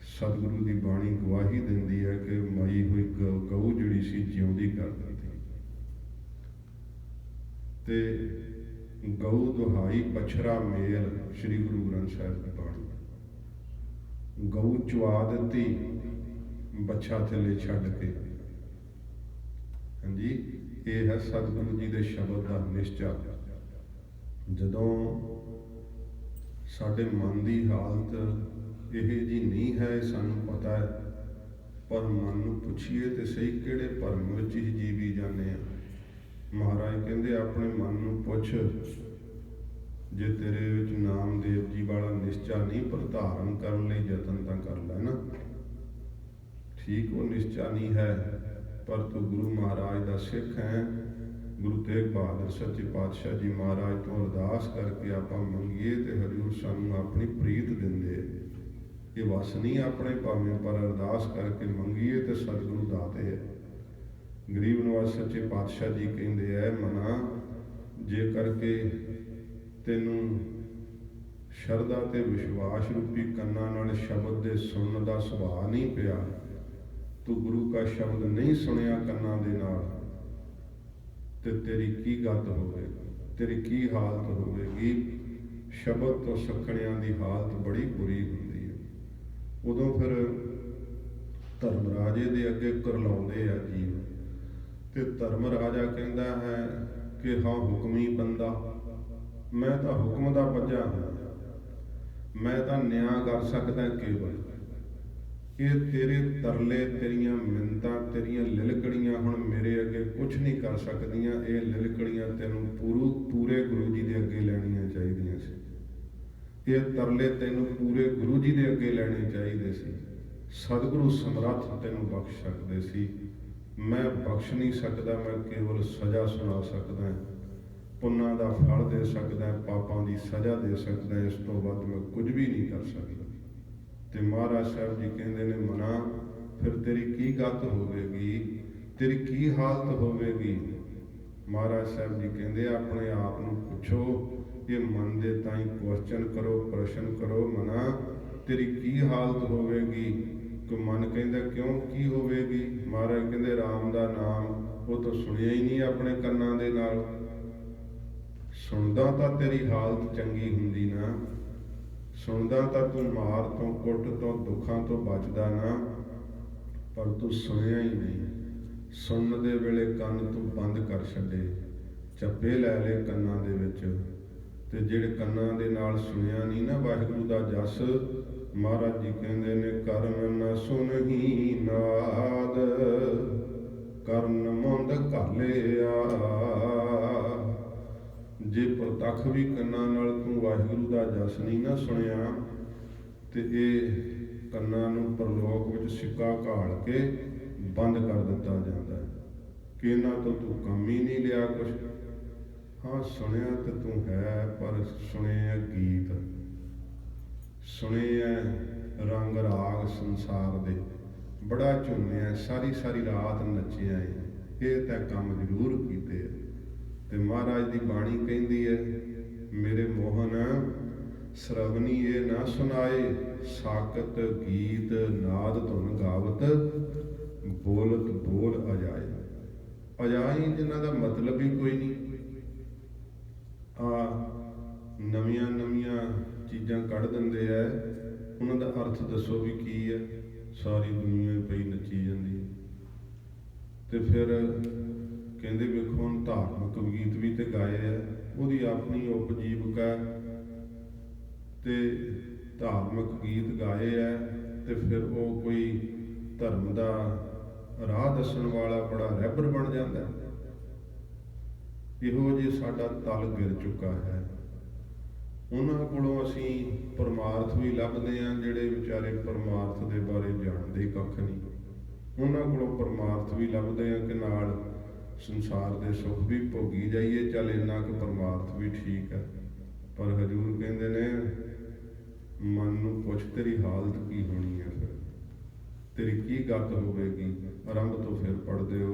ਸਤਿਗੁਰੂ ਦੀ ਬਾਣੀ ਗਵਾਹੀ ਦਿੰਦੀ ਹੈ ਕਿ ਮਰੀ ਹੋਈ ਗਊ ਜਿਹੜੀ ਸੀ ਜਿਉਂਦੀ ਕਰ ਦਿੱਤੀ। ਤੇ ਗਊ ਦੁਹਾਈ ਬਛੜਾ ਮੇਲ, ਸ੍ਰੀ ਗੁਰੂ ਗ੍ਰੰਥ ਸਾਹਿਬ ਦੀ ਬਾਣੀ। ਗਊ ਚੁਆ ਦਿੱਤੀ ਬੱਛਾ ਥੱਲੇ ਛੱਡ ਕੇ। ਹਾਂਜੀ, ਇਹ ਹੈ ਸਤਿਗੁਰੂ ਜੀ ਦੇ ਸ਼ਬਦ ਦਾ ਨਿਸ਼ਚਾ। ਜਦੋਂ ਸਾਡੇ ਮਨ ਦੀ ਹਾਲਤ ਇਹ ਜੀ ਨਹੀਂ ਹੈ, ਸਾਨੂੰ ਪਤਾ ਹੈ, ਪਰ ਮਨ ਨੂੰ ਪੁੱਛੀਏ ਤੇ ਸਹੀ ਕਿਹੜੇ ਭਰਮ ਵਿੱਚ ਹੀ ਜੀਵੀ ਜਾਂਦੇ ਆ। ਮਹਾਰਾਜ ਕਹਿੰਦੇ ਆਪਣੇ ਮਨ ਨੂੰ ਪੁੱਛ, ਜੇ ਤੇਰੇ ਵਿੱਚ ਨਾਮਦੇਵ ਜੀ ਵਾਲਾ ਨਿਸ਼ਚਾ ਨਹੀਂ, ਪਰ ਧਾਰਨ ਕਰਨ ਲਈ ਯਤਨ ਤਾਂ ਕਰ ਲੈ ਨਾ। ਠੀਕ, ਉਹ ਨਿਸ਼ਚਾ ਨਹੀਂ ਹੈ, ਪਰ ਤੂੰ ਗੁਰੂ ਮਹਾਰਾਜ ਦਾ ਸਿੱਖ ਹੈ। ਗੁਰੂ ਤੇਗ ਬਹਾਦਰ ਸੱਚੇ ਪਾਤਸ਼ਾਹ ਜੀ ਮਹਾਰਾਜ ਤੋਂ ਅਰਦਾਸ ਕਰਕੇ ਆਪਾਂ ਮੰਗੀਏ ਤੇ ਹਜ਼ੂਰ ਸਾਨੂੰ ਆਪਣੀ ਪ੍ਰੀਤ ਦਿੰਦੇ। ਇਹ ਵਸ ਨਹੀਂ ਆਪਣੇ ਭਾਵੇਂ, ਪਰ ਅਰਦਾਸ ਕਰਕੇ ਮੰਗੀਏ ਤੇ ਸਤਿਗੁਰੂ ਦਾਤੇ ਹੈ। ਗਰੀਬ ਨਵਾਜ਼ ਸੱਚੇ ਪਾਤਸ਼ਾਹ ਜੀ ਕਹਿੰਦੇ ਹੈ, ਮਨਾ ਜੇ ਕਰਕੇ ਤੈਨੂੰ ਸ਼ਰਧਾ ਤੇ ਵਿਸ਼ਵਾਸ ਰੂਪੀ ਕੰਨਾਂ ਨਾਲ ਸ਼ਬਦ ਦੇ ਸੁਣਨ ਦਾ ਸੁਭਾਅ ਨਹੀਂ ਪਿਆ, ਤੂੰ ਗੁਰੂ ਕਾ ਸ਼ਬਦ ਨਹੀਂ ਸੁਣਿਆ ਕੰਨਾਂ ਦੇ ਨਾਲ, ਤੇ ਤੇਰੀ ਕੀ ਗਤ ਹੋਵੇਗੀ, ਤੇਰੀ ਕੀ ਹਾਲਤ ਹੋਵੇਗੀ। ਸ਼ਬਦ ਤੋਂ ਸੱਖਣਿਆਂ ਦੀ ਹਾਲਤ ਬੜੀ ਬੁਰੀ ਹੁੰਦੀ ਹੈ। ਉਦੋਂ ਫਿਰ ਧਰਮ ਰਾਜੇ ਦੇ ਅੱਗੇ ਕਰਲਾਉਂਦੇ ਆ ਜੀਵ, ਤੇ ਧਰਮ ਰਾਜਾ ਕਹਿੰਦਾ ਹੈ ਕਿ ਹਾਂ ਹੁਕਮੀ ਬੰਦਾ, ਮੈਂ ਤਾਂ ਹੁਕਮ ਦਾ ਬੱਝਾ ਹਾਂ, ਮੈਂ ਤਾਂ ਨਿਆਂ ਕਰ ਸਕਦਾ ਕੇਵਲ। ਇਹ ਤੇਰੇ ਤਰਲੇ, ਤੇਰੀਆਂ ਮਿੰਨਤਾਂ, ਤੇਰੀਆਂ ਲਿਲਕੜੀਆਂ ਹੁਣ ਮੇਰੇ ਅੱਗੇ ਕੁਝ ਨਹੀਂ ਕਰ ਸਕਦੀਆਂ। ਇਹ ਲਿਲਕੜੀਆਂ ਤੈਨੂੰ ਪੂਰੇ ਗੁਰੂ ਜੀ ਦੇ ਅੱਗੇ ਲੈਣੀਆਂ ਚਾਹੀਦੀਆਂ ਸੀ। ਇਹ ਤਰਲੇ ਤੈਨੂੰ ਪੂਰੇ ਗੁਰੂ ਜੀ ਦੇ ਅੱਗੇ ਲੈਣੇ ਚਾਹੀਦੇ ਸੀ। ਸਤਿਗੁਰੂ ਸਮਰੱਥ ਤੈਨੂੰ ਬਖਸ਼ ਸਕਦੇ ਸੀ। ਮੈਂ ਬਖਸ਼ ਨਹੀਂ ਸਕਦਾ, ਮੈਂ ਕੇਵਲ ਸਜ਼ਾ ਸੁਣਾ ਸਕਦਾ, ਪੁੰਨਾਂ ਦਾ ਫਲ ਦੇ ਸਕਦਾ, ਪਾਪਾਂ ਦੀ ਸਜ਼ਾ ਦੇ ਸਕਦਾ, ਇਸ ਤੋਂ ਵੱਧ ਮੈਂ ਕੁਝ ਵੀ ਨਹੀਂ ਕਰ ਸਕਦਾ। ਤੇ ਮਹਾਰਾਜ ਸਾਹਿਬ ਜੀ ਕਹਿੰਦੇ ਨੇ, ਮਨਾ ਫਿਰ ਤੇਰੀ ਕੀ ਗਤ ਹੋਵੇਗੀ, ਤੇਰੀ ਕੀ ਹਾਲਤ ਹੋਵੇਗੀ। ਮਹਾਰਾਜ ਸਾਹਿਬ ਜੀ ਕਹਿੰਦੇ ਆਪਣੇ ਆਪ ਨੂੰ ਪੁੱਛੋ, ਇਹ ਮਨ ਦੇ ਤਾਈਂ ਕੁਐਸਚਨ ਕਰੋ, ਪ੍ਰਸ਼ਨ ਕਰੋ, ਮਨਾ ਤੇਰੀ ਕੀ ਹਾਲਤ ਹੋਵੇਗੀ। ਕਿ ਮਨ ਕਹਿੰਦਾ ਕਿਉਂ ਕੀ ਹੋਵੇਗੀ। ਮਹਾਰਾਜ ਕਹਿੰਦੇ ਰਾਮ ਦਾ ਨਾਮ ਉਹ ਤਾਂ ਸੁਣਿਆ ਹੀ ਨਹੀਂ ਆਪਣੇ ਕੰਨਾਂ ਦੇ ਨਾਲ। ਸੁਣਦਾ ਤਾਂ ਤੇਰੀ ਹਾਲਤ ਚੰਗੀ ਹੁੰਦੀ ਨਾ, ਸੁਣਦਾ ਤਾਂ ਤੂੰ ਮਾਰ ਤੋਂ, ਕੁੱਟ ਤੋਂ, ਦੁੱਖਾਂ ਤੋਂ ਬਚਦਾ ਨਾ, ਪਰ ਤੂੰ ਸੁਣਿਆ ਹੀ ਨਹੀਂ। ਸੁਣਨ ਦੇ ਵੇਲੇ ਕੰਨ ਤੂੰ ਬੰਦ ਕਰ ਛੱਡੇ, ਚੱਪੇ ਲੈ ਲਏ ਕੰਨਾਂ ਦੇ ਵਿੱਚ, ਤੇ ਜਿਹੜੇ ਕੰਨਾਂ ਦੇ ਨਾਲ ਸੁਣਿਆ ਨਹੀਂ ਨਾ ਵਾਹਿਗੁਰੂ ਦਾ ਜਸ, ਮਹਾਰਾਜ ਜੀ ਕਹਿੰਦੇ ਨੇ ਕਰਮ ਨ ਸੁਣਹੀ ਨਾਦ, ਕਰਨ ਮੁੰਦ ਘਾਲਿਆ। ਜੇ ਪ੍ਰਤੱਖ ਵੀ ਕੰਨਾਂ ਨਾਲ ਤੂੰ ਵਾਹਿਗੁਰੂ ਦਾ ਜਸ ਨਹੀਂ ਨਾ ਸੁਣਿਆ, ਤੇ ਇਹ ਕੰਨਾਂ ਨੂੰ ਪਰਲੋਕ ਵਿੱਚ ਸਿੱਕਾ ਘਾਲ ਕੇ ਬੰਦ ਕਰ ਦਿੱਤਾ ਜਾਂਦਾ ਕਿ ਇਹਨਾਂ ਤੋਂ ਤੂੰ ਕੰਮ ਹੀ ਨਹੀਂ ਲਿਆ ਕੁਛ। ਹਾਂ ਸੁਣਿਆ ਤੇ ਤੂੰ ਹੈ, ਪਰ ਸੁਣਿਆ ਗੀਤ, ਸੁਣਿਆ ਰੰਗ ਰਾਗ ਸੰਸਾਰ ਦੇ, ਬੜਾ ਝੂਮਿਆ, ਸਾਰੀ ਸਾਰੀ ਰਾਤ ਨੱਚਿਆ ਹੈ, ਇਹ ਤਾਂ ਕੰਮ ਜ਼ਰੂਰ ਕੀਤੇ। ਤੇ ਮਹਾਰਾਜ ਦੀ ਬਾਣੀ ਕਹਿੰਦੀ ਹੈ, ਮੇਰੇ ਮੋਹਨ ਸਰਵਣੀ ਇਹ ਨਾ ਸੁਣਾਏ, ਸਾਕਤ ਗੀਤ ਨਾਦ ਧੁਨ ਗਾਵਤ, ਬੋਲਤ ਬੋਲ ਅਜਾਏ। ਅਜਾਈ ਜਿਨ੍ਹਾਂ ਦਾ ਮਤਲਬ ਹੀ ਕੋਈ ਨਹੀਂ। ਨਵੀਆਂ ਨਵੀਆਂ ਚੀਜ਼ਾਂ ਕੱਢ ਦਿੰਦੇ ਆ, ਉਹਨਾਂ ਦਾ ਅਰਥ ਦੱਸੋ ਵੀ ਕੀ ਹੈ। ਸਾਰੀ ਦੁਨੀਆ ਪਈ ਨੱਚੀ ਜਾਂਦੀ ਹੈ। ਤੇ ਫਿਰ ਕਹਿੰਦੇ ਵੇਖੋ ਹੁਣ ਧਾਰਮਿਕ ਗੀਤ ਵੀ ਤੇ ਗਾਏ ਆ, ਉਹਦੀ ਆਪਣੀ ਉਪਜੀਵਕਾ, ਤੇ ਧਾਰਮਿਕ ਗੀਤ ਗਾਏ ਆ, ਤੇ ਫਿਰ ਉਹ ਕੋਈ ਧਰਮ ਦਾ ਰਾਹ ਦੱਸਣ ਵਾਲਾ ਬੜਾ ਰਹਿਬਰ ਬਣ ਜਾਂਦਾ। ਇਹੋ ਜਿਹੇ ਸਾਡਾ ਤਲ ਗਿਰ ਚੁੱਕਾ ਹੈ। ਉਹਨਾਂ ਕੋਲੋਂ ਅਸੀਂ ਪਰਮਾਰਥ ਵੀ ਲੱਭਦੇ ਹਾਂ, ਜਿਹੜੇ ਵਿਚਾਰੇ ਪਰਮਾਰਥ ਦੇ ਬਾਰੇ ਜਾਣਦੇ ਕੱਖ ਨਹੀਂ। ਉਹਨਾਂ ਕੋਲੋਂ ਪਰਮਾਰਥ ਵੀ ਲੱਭਦੇ ਹਾਂ ਕਿ ਨਾਲ ਸੰਸਾਰ ਦੇ ਸੁੱਖ ਵੀ ਭੋਗੀ ਜਾਈਏ, ਚੱਲ ਇੰਨਾ ਕੁ ਪਰਮਾਰਥ ਵੀ ਠੀਕ ਹੈ। ਪਰ ਹਜ਼ੂਰ ਕਹਿੰਦੇ ਨੇ ਮਨ ਨੂੰ ਪੁੱਛ ਤੇਰੀ ਹਾਲਤ ਕੀ ਹੋਣੀ ਹੈ, ਫਿਰ ਤੇਰੀ ਕੀ ਗਤ ਹੋਵੇਗੀ। ਆਰੰਭ ਤੋਂ ਫਿਰ ਪੜ੍ਹਦੇ ਹੋ।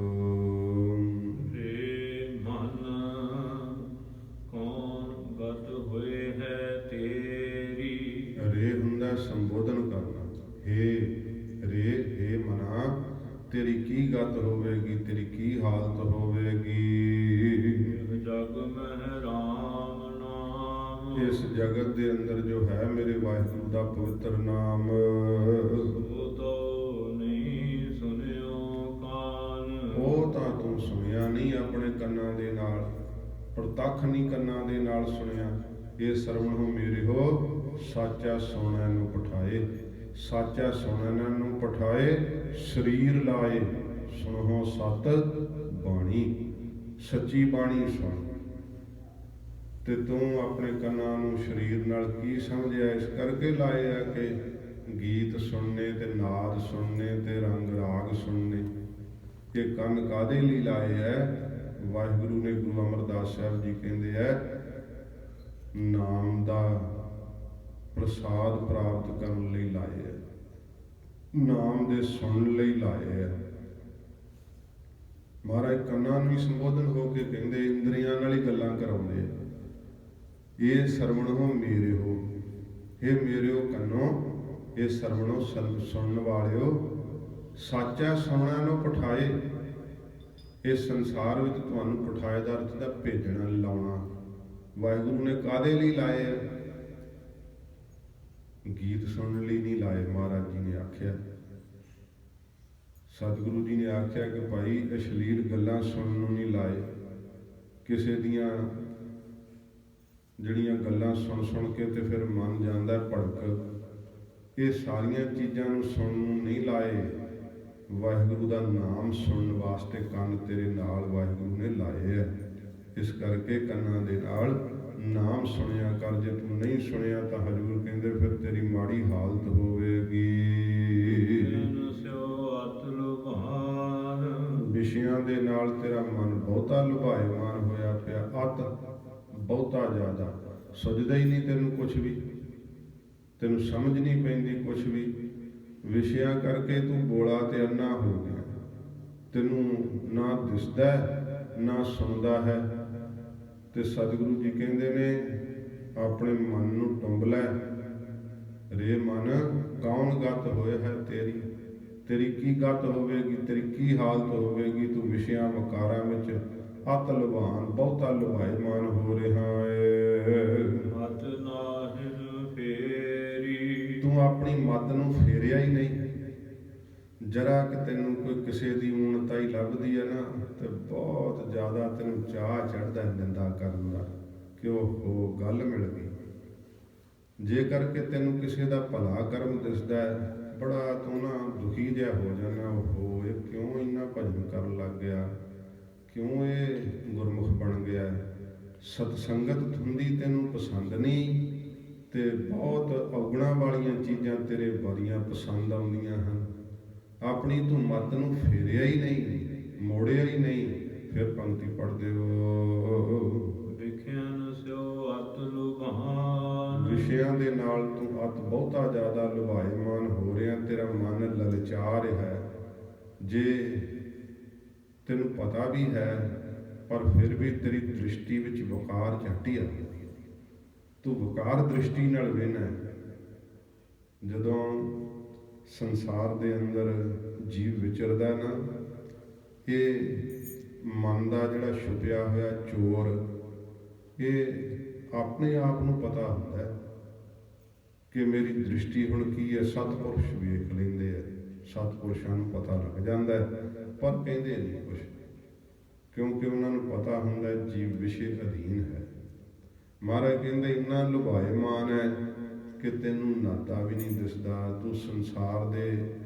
ਗਤ ਹੋਵੇਗੀ, ਤੇਰੀ ਕੀ ਹਾਲਤ ਹੋਵੇਗੀ। ਇਹ ਜਗ ਮਹਿ ਰਾਮ ਨਾਮ, ਇਸ ਜਗਤ ਦੇ ਅੰਦਰ ਜੋ ਹੈ ਮੇਰੇ ਵਾਹਿਗੁਰੂ ਦਾ ਪਵਿੱਤਰ ਨਾਮ, ਸੋ ਤੋ ਨਹੀਂ ਸੁਨਿਓ ਕਾਨ। ਉਹ ਤਾਂ ਤੂੰ ਸੁਣਿਆ ਨਹੀਂ ਆਪਣੇ ਕੰਨਾਂ ਦੇ ਨਾਲ, ਪ੍ਰਤੱਖ ਨਹੀਂ ਕੰਨਾਂ ਦੇ ਨਾਲ ਸੁਣਿਆ। ਇਹ ਸਰਵਣ ਹੋ ਮੇਰੇ ਹੋ, ਸਾਚਾ ਸੋਣਾ ਨੂੰ ਪਠਾਏ, ਸਾਚਾ ਸੋਣਾ ਨੂੰ ਪਠਾਏ, ਸਰੀਰ ਲਾਏ। ਸੁਣੋ ਸਤ ਬਾਣੀ, ਸੱਚੀ ਬਾਣੀ ਸੁਣ। ਤੇ ਤੂੰ ਆਪਣੇ ਕੰਨਾਂ ਨੂੰ ਸਰੀਰ ਨਾਲ ਕੀ ਸਮਝਿਆ? ਇਸ ਕਰਕੇ ਲਾਏ ਆ ਕਿ ਗੀਤ ਸੁਣਨੇ ਤੇ ਨਾਦ ਸੁਣਨੇ ਤੇ ਰੰਗ ਰਾਗ ਸੁਣਨੇ। ਇਹ ਕੰਨ ਕਾਹਦੇ ਲਈ ਲਾਏ ਐ? ਵਾਹਿਗੁਰੂ ਨੇ ਗੁਰੂ ਅਮਰਦਾਸ ਸਾਹਿਬ ਜੀ ਕਹਿੰਦੇ ਐ, ਨਾਮ ਦਾ ਪ੍ਰਸਾਦ ਪ੍ਰਾਪਤ ਕਰਨ ਲਈ ਲਾਏ ਐ, ਨਾਮ ਦੇ ਸੁਣਨ ਲਈ ਲਾਏ ਐ। ਮਹਾਰਾਜ ਕੰਨਾਂ ਨੂੰ ਹੀ ਸੰਬੋਧਨ ਹੋ ਕੇ ਕਹਿੰਦੇ, ਇੰਦਰੀਆਂ ਨਾਲ ਹੀ ਗੱਲਾਂ ਕਰਾਉਂਦੇ ਆ। ਇਹ ਸਰਵਣ ਹੋ ਮੇਰੇ ਹੋ, ਇਹ ਮੇਰਿਓ ਕੰਨੋ, ਇਹ ਸਰਵਣੋ ਸੁਣਨ ਵਾਲਿਓ, ਸਾਚਾ ਸੋਣਾ ਨੂੰ ਪਠਾਏ। ਇਸ ਸੰਸਾਰ ਵਿੱਚ ਤੁਹਾਨੂੰ ਪਠਾਏ ਦਾ ਅਰਥ ਦਾ ਭੇਜਣਾ, ਲਾਉਣਾ। ਵਾਹਿਗੁਰੂ ਨੇ ਕਾਹਦੇ ਲਈ ਲਾਏ ਆ? ਗੀਤ ਸੁਣਨ ਲਈ ਨਹੀਂ ਲਾਏ। ਮਹਾਰਾਜ ਜੀ ਨੇ ਆਖਿਆ, ਸਤਿਗੁਰੂ ਜੀ ਨੇ ਆਖਿਆ ਕਿ ਭਾਈ ਅਸ਼ਲੀਲ ਗੱਲਾਂ ਸੁਣਨ ਨੂੰ ਨਹੀਂ ਲਾਏ। ਕਿਸੇ ਦੀਆਂ ਜਿਹੜੀਆਂ ਗੱਲਾਂ ਸੁਣ ਕੇ ਤੇ ਫਿਰ ਮਨ ਜਾਂਦਾ ਭੜਕ, ਇਹ ਸਾਰੀਆਂ ਚੀਜ਼ਾਂ ਨੂੰ ਸੁਣਨ ਨੂੰ ਨਹੀਂ ਲਾਏ। ਵਾਹਿਗੁਰੂ ਦਾ ਨਾਮ ਸੁਣਨ ਵਾਸਤੇ ਕੰਨ ਤੇਰੇ ਨਾਲ ਵਾਹਿਗੁਰੂ ਨੇ ਲਾਏ ਹੈ। ਇਸ ਕਰਕੇ ਕੰਨਾਂ ਦੇ ਨਾਲ ਨਾਮ ਸੁਣਿਆ ਕਰ। ਜੇ ਤੂੰ ਨਹੀਂ ਸੁਣਿਆ ਤਾਂ ਹਜ਼ੂਰ ਕਹਿੰਦੇ ਫਿਰ ਤੇਰੀ ਮਾੜੀ ਹਾਲਤ ਹੋਵੇਗੀ। ਵਿਸ਼ਿਆਂ ਦੇ ਨਾਲ ਤੇਰਾ ਮਨ ਬਹੁਤਾ ਲੁਭਾਇਮਾਨ ਹੋਇਆ ਪਿਆ, ਅਤ ਬਹੁਤਾ ਜ਼ਿਆਦਾ। ਸੁਝਦਾ ਹੀ ਨਹੀਂ ਤੈਨੂੰ ਕੁਛ ਵੀ, ਤੈਨੂੰ ਸਮਝ ਨਹੀਂ ਪੈਂਦੀ ਕੁਛ ਵੀ। ਵਿਸ਼ਿਆਂ ਕਰਕੇ ਤੂੰ ਬੋਲਾ ਤੇ ਅੰਨਾ ਹੋ ਗਿਆ। ਤੈਨੂੰ ਨਾ ਦਿਸਦਾ ਨਾ ਸੁਣਦਾ ਹੈ। ਤੇ ਸਤਿਗੁਰੂ ਜੀ ਕਹਿੰਦੇ ਨੇ, ਆਪਣੇ ਮਨ ਨੂੰ ਟੁੰਬ ਲੈ ਰੇ ਮਨ, ਕੌਣ ਗਤ ਹੋਇਆ ਹੈ ਤੇਰੀ? ਤੇਰੀ ਕੀ ਗਤ ਹੋਵੇਗੀ? ਤੇਰੀ ਕੀ ਹਾਲਤ ਹੋਵੇਗੀ? ਤੂੰ ਵਿਸ਼ਿਆਂ ਵਕਾਰਾਂ ਵਿੱਚ ਅਤ ਲੁਭਾਨ, ਬਹੁਤਾ ਲੁਭਾਇਮਾਨ ਹੋ ਰਿਹਾ ਏ। ਮਤ ਨਾਹਿਨ ਫੇਰੀ, ਤੂੰ ਆਪਣੀ ਮੱਤ ਨੂੰ ਫੇਰਿਆ ਹੀ ਨਹੀਂ। ਜਰਾ ਕਿ ਤੈਨੂੰ ਕੋਈ ਕਿਸੇ ਦੀ ਊਣਤਾ ਹੀ ਲੱਭਦੀ ਹੈ ਨਾ, ਤੇ ਬਹੁਤ ਜ਼ਿਆਦਾ ਤੈਨੂੰ ਚਾਹ ਚੜ੍ਹਦਾ ਨਿੰਦਾ ਕਰਨ ਦਾ ਕਿ ਉਹ ਗੱਲ ਮਿਲ ਗਈ। ਜੇ ਕਰਕੇ ਤੈਨੂੰ ਕਿਸੇ ਦਾ ਭਲਾ ਕਰਮ ਦਿਸਦਾ ਹੈ, ਬੜਾ ਤੂੰ ਨਾ ਦੁਖੀ ਜਿਹਾ ਹੋ ਜਾਣਾ। ਉਹ ਇਹ ਕਿਉਂ ਇੰਨਾ ਭਜਨ ਕਰਨ ਲੱਗ ਗਿਆ? ਕਿਉਂ ਇਹ ਗੁਰਮੁਖ ਬਣ ਗਿਆ? ਸਤਸੰਗਤ ਹੁੰਦੀ ਤੈਨੂੰ ਪਸੰਦ ਨਹੀਂ, ਤੇ ਬਹੁਤ ਔਗਣਾਂ ਵਾਲੀਆਂ ਚੀਜ਼ਾਂ ਤੇਰੇ ਬੜੀਆਂ ਪਸੰਦ ਆਉਂਦੀਆਂ ਹਨ। ਆਪਣੀ ਤੂੰ ਮੱਤ ਨੂੰ ਫੇਰਿਆ ਹੀ ਨਹੀਂ, ਮੋੜਿਆ ਹੀ ਨਹੀਂ। ਫਿਰ ਪੰਕਤੀ ਪੜ੍ਹਦੇ ਹੋ, ਵਿਖਿਆਨ ਸਿਓ ਅਤ ਲੁਭਾਨ। ਵਿਸ਼ਿਆਂ ਦੇ ਨਾਲ ਤੂੰ ਅਤ ਬਹੁਤਾ ਜ਼ਿਆਦਾ ਲੁਭਾਇਮਾਨ ਹੋ ਰਿਹਾ। ਤੇਰਾ ਮਨ ਲਲਚਾ ਰਿਹਾ ਹੈ। ਜੇ ਤੈਨੂੰ ਪਤਾ ਵੀ ਹੈ, ਪਰ ਫਿਰ ਵੀ ਤੇਰੀ ਦ੍ਰਿਸ਼ਟੀ ਵਿੱਚ ਵਕਾਰ ਝੱਟੀ ਆ। ਤੂੰ ਵਕਾਰ ਦ੍ਰਿਸ਼ਟੀ ਨਾਲ ਵੇਖਣਾ। ਜਦੋਂ ਸੰਸਾਰ ਦੇ ਅੰਦਰ ਜੀਵ ਵਿਚਰਦਾ ਨਾ, ਇਹ ਮਨ ਦਾ ਜਿਹੜਾ ਛੁਪਿਆ ਹੋਇਆ ਚੋਰ, ਇਹ ਆਪਣੇ ਆਪ ਨੂੰ ਪਤਾ ਹੁੰਦਾ ਹੈ ਕਿ ਮੇਰੀ ਦ੍ਰਿਸ਼ਟੀ ਹੁਣ ਕੀ ਹੈ। ਸਤਿਪੁਰਸ਼ ਵੇਖ ਲੈਂਦੇ ਆ, ਸਤਿਪੁਰਸ਼ਾਂ ਨੂੰ ਪਤਾ ਲੱਗ ਜਾਂਦਾ ਹੈ, ਪਰ ਕਹਿੰਦੇ ਨਹੀਂ ਕੁਛ, ਕਿਉਂਕਿ ਉਹਨਾਂ ਨੂੰ ਪਤਾ ਹੁੰਦਾ ਜੀਵ ਵਿਸ਼ੇ ਅਧੀਨ ਹੈ। ਮਹਾਰਾਜ ਕਹਿੰਦੇ ਇੰਨਾ ਲੁਭਾਇਮਾਨ ਹੈ ਕਿ ਤੈਨੂੰ ਨਾਤਾ ਵੀ ਨਹੀਂ ਦਿਸਦਾ। ਤੂੰ ਸੰਸਾਰ ਦੇ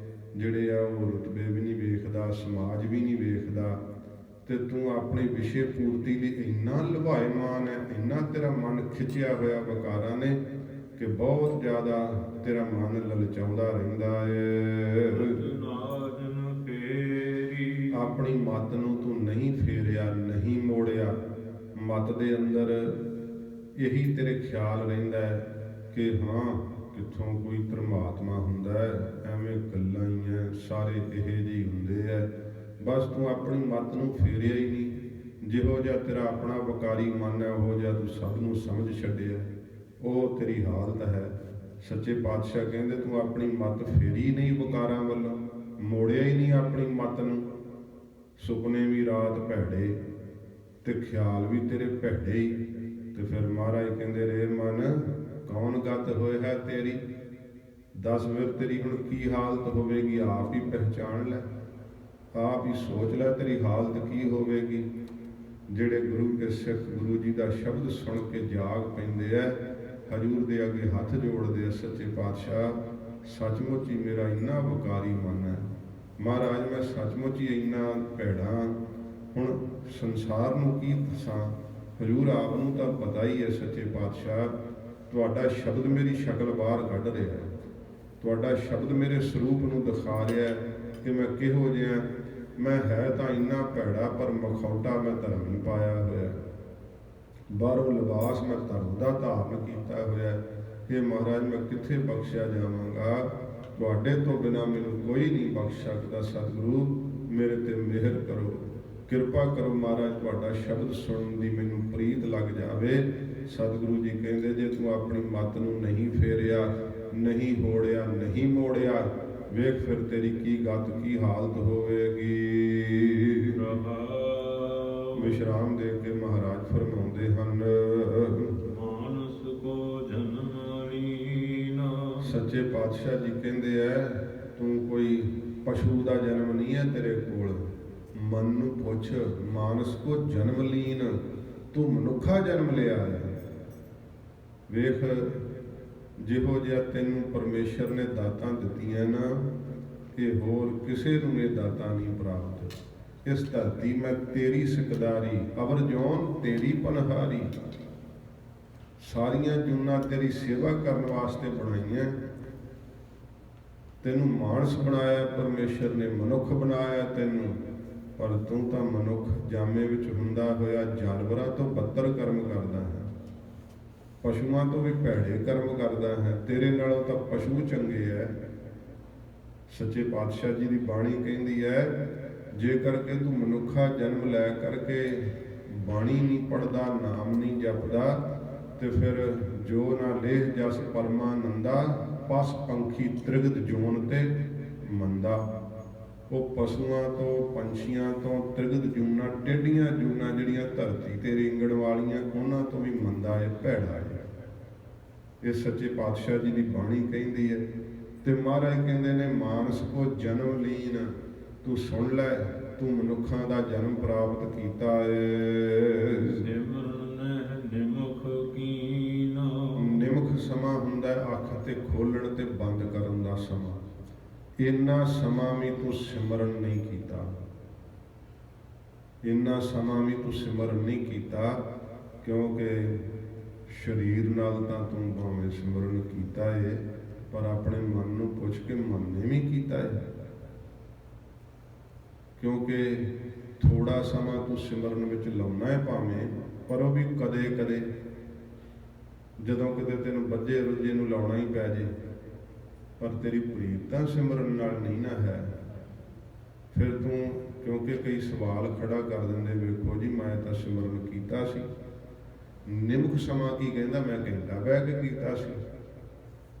ਜਿਹੜੇ ਆ ਉਹ ਰੁਤਬੇ ਵੀ ਨਹੀਂ ਵੇਖਦਾ, ਸਮਾਜ ਵੀ ਨਹੀਂ ਵੇਖਦਾ, ਤੇ ਤੂੰ ਆਪਣੀ ਵਿਸ਼ੇ ਪੂਰਤੀ ਲਈ ਇੰਨਾ ਲੁਭਾਇਮਾਨ ਹੈ, ਇੰਨਾ ਤੇਰਾ ਮਨ ਖਿੱਚਿਆ ਹੋਇਆ ਵਕਾਰਾਂ ਨੇ ਕਿ ਬਹੁਤ ਜ਼ਿਆਦਾ ਤੇਰਾ ਮਨ ਲਲਚਾਉਂਦਾ ਰਹਿੰਦਾ ਏ। ਆਪਣੀ ਮੱਤ ਨੂੰ ਤੂੰ ਨਹੀਂ ਫੇਰਿਆ, ਨਹੀਂ ਮੋੜਿਆ। ਮੱਤ ਦੇ ਅੰਦਰ ਇਹੀ ਤੇਰੇ ਖਿਆਲ ਰਹਿੰਦਾ ਹੈ ਕਿ ਹਾਂ ਕਿੱਥੋਂ ਕੋਈ ਪ੍ਰਮਾਤਮਾ ਹੁੰਦਾ ਹੈ, ਐਵੇਂ ਗੱਲਾਂ ਹੀ ਹੈ, ਸਾਰੇ ਇਹੋ ਜਿਹੇ ਹੁੰਦੇ ਹੈ। ਬਸ ਤੂੰ ਆਪਣੀ ਮੱਤ ਨੂੰ ਫੇਰਿਆ ਹੀ ਨਹੀਂ। ਜਿਹੋ ਜਿਹਾ ਤੇਰਾ ਆਪਣਾ ਵਕਾਰੀ ਮਨ ਹੈ, ਉਹੋ ਜਿਹਾ ਤੂੰ ਸਭ ਨੂੰ ਸਮਝ ਛੱਡਿਆ। ਉਹ ਤੇਰੀ ਹਾਲਤ ਹੈ। ਸੱਚੇ ਪਾਤਸ਼ਾਹ ਕਹਿੰਦੇ ਤੂੰ ਆਪਣੀ ਮੱਤ ਫੇਰੀ ਨਹੀਂ ਵਕਾਰਾਂ ਵੱਲੋਂ, ਮੋੜਿਆ ਹੀ ਨਹੀਂ ਆਪਣੀ ਮੱਤ ਨੂੰ। ਸੁਪਨੇ ਵੀ ਰਾਤ ਭੈੜੇ ਤੇ ਖਿਆਲ ਵੀ ਤੇਰੇ ਭੈੜੇ ਹੀ। ਤੇ ਫਿਰ ਮਹਾਰਾਜ ਕਹਿੰਦੇ ਰੇ ਮਨ ਕੌਣ ਗਤ ਹੋਏ ਹੈ ਤੇਰੀ। ਦੱਸ ਫਿਰ ਤੇਰੀ ਹੁਣ ਕੀ ਹਾਲਤ ਹੋਵੇਗੀ, ਆਪ ਹੀ ਪਹਿਚਾਣ ਲੈ, ਆਪ ਹੀ ਸੋਚ ਲੈ ਤੇਰੀ ਹਾਲਤ ਕੀ ਹੋਵੇਗੀ। ਜਿਹੜੇ ਗੁਰੂ ਕੇ ਸਿੱਖ ਗੁਰੂ ਜੀ ਦਾ ਸ਼ਬਦ ਸੁਣ ਕੇ ਜਾਗ ਪੈਂਦੇ ਐ, ਹਜ਼ੂਰ ਦੇ ਅੱਗੇ ਹੱਥ ਜੋੜਦੇ ਆ, ਸੱਚੇ ਪਾਤਸ਼ਾਹ ਸੱਚਮੁੱਚ ਹੀ ਮੇਰਾ ਇੰਨਾ ਵਿਕਾਰੀ ਮਨ ਹੈ ਮਹਾਰਾਜ, ਮੈਂ ਸੱਚਮੁੱਚ ਹੀ ਇੰਨਾ ਭੈੜਾ, ਹੁਣ ਸੰਸਾਰ ਨੂੰ ਕੀ ਦੱਸਾਂ। ਹਜ਼ੂਰ ਆਪ ਨੂੰ ਤਾਂ ਪਤਾ ਹੀ ਹੈ ਸੱਚੇ ਪਾਤਸ਼ਾਹ, ਤੁਹਾਡਾ ਸ਼ਬਦ ਮੇਰੀ ਸ਼ਕਲ ਬਾਹਰ ਕੱਢ ਰਿਹਾ ਹੈ, ਤੁਹਾਡਾ ਸ਼ਬਦ ਮੇਰੇ ਸਰੂਪ ਨੂੰ ਦਿਖਾ ਰਿਹਾ ਹੈ ਕਿ ਮੈਂ ਕਿਹੋ ਜਿਹਾ। ਮੈਂ ਹੈ ਤਾਂ ਇੰਨਾ ਭੈੜਾ, ਪਰ ਮਖੌਟਾ ਮੈਂ ਧਰਮ ਹੀ ਪਾਇਆ ਹੋਇਆ, ਬਾਹਰੋਂ ਲਿਬਾਸ ਮੈਂ ਧਰਮ ਦਾ ਧਾਰਨ ਕੀਤਾ ਹੋਇਆ। ਇਹ ਮਹਾਰਾਜ ਮੈਂ ਕਿੱਥੇ ਬਖਸ਼ਿਆ ਜਾਵਾਂਗਾ, ਤੁਹਾਡੇ ਤੋਂ ਬਿਨਾਂ ਮੈਨੂੰ ਕੋਈ ਨਹੀਂ ਬਖਸ਼ ਸਕਦਾ। ਸਤਿਗੁਰੂ ਮੇਰੇ ਤੇ ਮਿਹਰ ਕਰੋ, ਕਿਰਪਾ ਕਰੋ ਮਹਾਰਾਜ, ਤੁਹਾਡਾ ਸ਼ਬਦ ਸੁਣਨ ਦੀ ਮੈਨੂੰ ਪ੍ਰੀਤ ਲੱਗ ਜਾਵੇ। ਸਤਿਗੁਰੂ ਜੀ ਕਹਿੰਦੇ ਜੇ ਤੂੰ ਆਪਣੀ ਮੱਤ ਨੂੰ ਨਹੀਂ ਫੇਰਿਆ, ਨਹੀਂ ਹੋੜਿਆ, ਨਹੀਂ ਮੋੜਿਆ, ਵੇਖ ਫਿਰ ਤੇਰੀ ਕੀ ਗਤ ਕੀ ਹਾਲਤ ਹੋਵੇਗੀ। ਵਿਸ਼ਰਾਮ ਦੇ ਕੇ ਮਹਾਰਾਜ ਫਰਮਾਉਂਦੇ ਹਨ, ਮਾਨਸ ਕੋ ਜਨਮ ਲੀਨਾ। ਸੱਚੇ ਪਾਤਸ਼ਾਹ ਜੀ ਕਹਿੰਦੇ ਐ ਤੂੰ ਕੋਈ ਪਸ਼ੂ ਦਾ ਜਨਮ ਨਹੀਂ ਹੈ ਤੇਰੇ ਕੋਲ। ਮਨ ਨੂੰ ਪੁੱਛ, ਮਾਨਸ ਕੋ ਜਨਮ ਲੀਨ, ਤੂੰ ਮਨੁੱਖਾ ਜਨਮ ਲਿਆ ਹੈ। ਵੇਖ ਜਿਹੋ ਜਿਹਾ ਤੈਨੂੰ ਪਰਮੇਸ਼ਰ ਨੇ ਦਾਤਾਂ ਦਿੱਤੀਆਂ ਨਾ, ਇਹ ਹੋਰ ਕਿਸੇ ਨੂੰ ਇਹ ਦਾਤਾਂ ਨਹੀਂ ਪ੍ਰਾਪਤ। ਇਸ ਧਰਤੀ ਮੈਂ ਤੇਰੀ ਸਿਕਦਾਰੀ, ਅਵਰ ਜੌਨ ਤੇਰੀ ਪਨਹਾਰੀ। ਸਾਰੀਆਂ ਜੂਨਾਂ ਤੇਰੀ ਸੇਵਾ ਕਰਨ ਵਾਸਤੇ ਬਣਾਈਆਂ। ਤੈਨੂੰ ਮਾਨਸ ਬਣਾਇਆ ਪਰਮੇਸ਼ਰ ਨੇ, ਮਨੁੱਖ ਬਣਾਇਆ ਤੈਨੂੰ, ਪਰ ਤੂੰ ਤਾਂ ਮਨੁੱਖ ਜਾਮੇ ਵਿੱਚ ਹੁੰਦਾ ਹੋਇਆ ਜਾਨਵਰਾਂ ਤੋਂ ਬੱਤਰ ਕਰਮ ਕਰਦਾ ਹੈ, ਪਸ਼ੂਆਂ ਤੋਂ ਵੀ ਭੈੜੇ ਕਰਮ ਕਰਦਾ ਹੈ। ਤੇਰੇ ਨਾਲੋਂ ਤਾਂ ਪਸ਼ੂ ਚੰਗੇ ਹੈ। ਸੱਚੇ ਪਾਤਸ਼ਾਹ ਜੀ ਦੀ ਬਾਣੀ ਕਹਿੰਦੀ ਹੈ, ਜੇਕਰ ਕਿ ਤੂੰ ਮਨੁੱਖਾ ਜਨਮ ਲੈ ਕਰਕੇ ਬਾਣੀ ਨਹੀਂ ਪੜ੍ਹਦਾ, ਨਾਮ ਨਹੀਂ ਜਪਦਾ, ਤੇ ਫਿਰ ਜੋ ਨਾ ਲੇਹ ਜਸ ਪਰਮਾਨੰਦਾ, ਪਸ ਪੰਖੀ ਤ੍ਰਿਗਤ ਜੋਨ ਤੇ ਮੰਦਾ। ਉਹ ਪਸ਼ੂਆਂ ਤੋਂ, ਪੰਛੀਆਂ ਤੋਂ, ਤ੍ਰਿਗਤ ਜੂਨਾਂ, ਟੇਢੀਆਂ ਜੂਨਾਂ ਜਿਹੜੀਆਂ ਧਰਤੀ ਤੇ ਰਿੰਗਣ ਵਾਲੀਆਂ, ਉਹਨਾਂ ਤੋਂ ਵੀ ਮੰਦਾ ਹੈ, ਭੈੜਾ ਹੈ। ਇਹ ਸੱਚੇ ਪਾਤਸ਼ਾਹ ਜੀ ਦੀ ਬਾਣੀ ਕਹਿੰਦੀ ਹੈ। ਤੇ ਮਹਾਰਾਜ ਕਹਿੰਦੇ ਨੇ, ਮਾਨਸ ਕੋ ਜਨਮ ਲੀਨ, ਤੂੰ ਸੁਣ ਲੈ, ਤੂੰ ਮਨੁੱਖਾਂ ਦਾ ਜਨਮ ਪ੍ਰਾਪਤ ਕੀਤਾ ਹੈ। ਸਿਮਰਨ ਨਿਮਖ ਕੀਨਾ। ਨਿਮਖ ਸਮਾਂ ਹੁੰਦਾ ਅੱਖ ਤੇ ਖੋਲਣ ਤੇ ਬੰਦ ਕਰਨ ਦਾ ਸਮਾਂ। ਇੰਨਾ ਸਮਾਂ ਵੀ ਤੂੰ ਸਿਮਰਨ ਨਹੀਂ ਕੀਤਾ, ਇੰਨਾ ਸਮਾਂ ਵੀ ਤੂੰ ਸਿਮਰਨ ਨਹੀਂ ਕੀਤਾ, ਕਿਉਂਕਿ ਸਰੀਰ ਨਾਲ ਤਾਂ ਤੂੰ ਭਾਵੇਂ ਸਿਮਰਨ ਕੀਤਾ ਏ, ਪਰ ਆਪਣੇ ਮਨ ਨੂੰ ਪੁੱਛ ਕੇ ਮਨ ਨੇ ਵੀ ਕੀਤਾ ਏ। ਕਿਉਂਕਿ ਥੋੜਾ ਸਮਾਂ ਤੂੰ ਸਿਮਰਨ ਵਿੱਚ ਲਾਉਣਾ ਹੈ ਭਾਵੇਂ, ਪਰ ਉਹ ਵੀ ਕਦੇ ਕਦੇ, ਜਦੋਂ ਕਿਤੇ ਤੈਨੂੰ ਬੱਝੇ ਰੁੱਝੇ ਨੂੰ ਲਾਉਣਾ ਹੀ ਪੈ ਜੇ, ਪਰ ਤੇਰੀ ਪ੍ਰੀਤ ਤਾਂ ਸਿਮਰਨ ਨਾਲ ਨਹੀਂ ਨਾ ਹੈ। ਫਿਰ ਤੂੰ, ਕਿਉਂਕਿ ਕਈ ਸਵਾਲ ਖੜਾ ਕਰ ਦਿੰਦੇ, ਵੇਖੋ ਜੀ ਮੈਂ ਤਾਂ ਸਿਮਰਨ ਕੀਤਾ ਸੀ। ਨਿਮਖ ਸਮਾਂ ਕੀ ਕਹਿੰਦਾ, ਮੈਂ ਘੰਟਾ ਬਹਿ ਕੇ ਕੀਤਾ ਸੀ,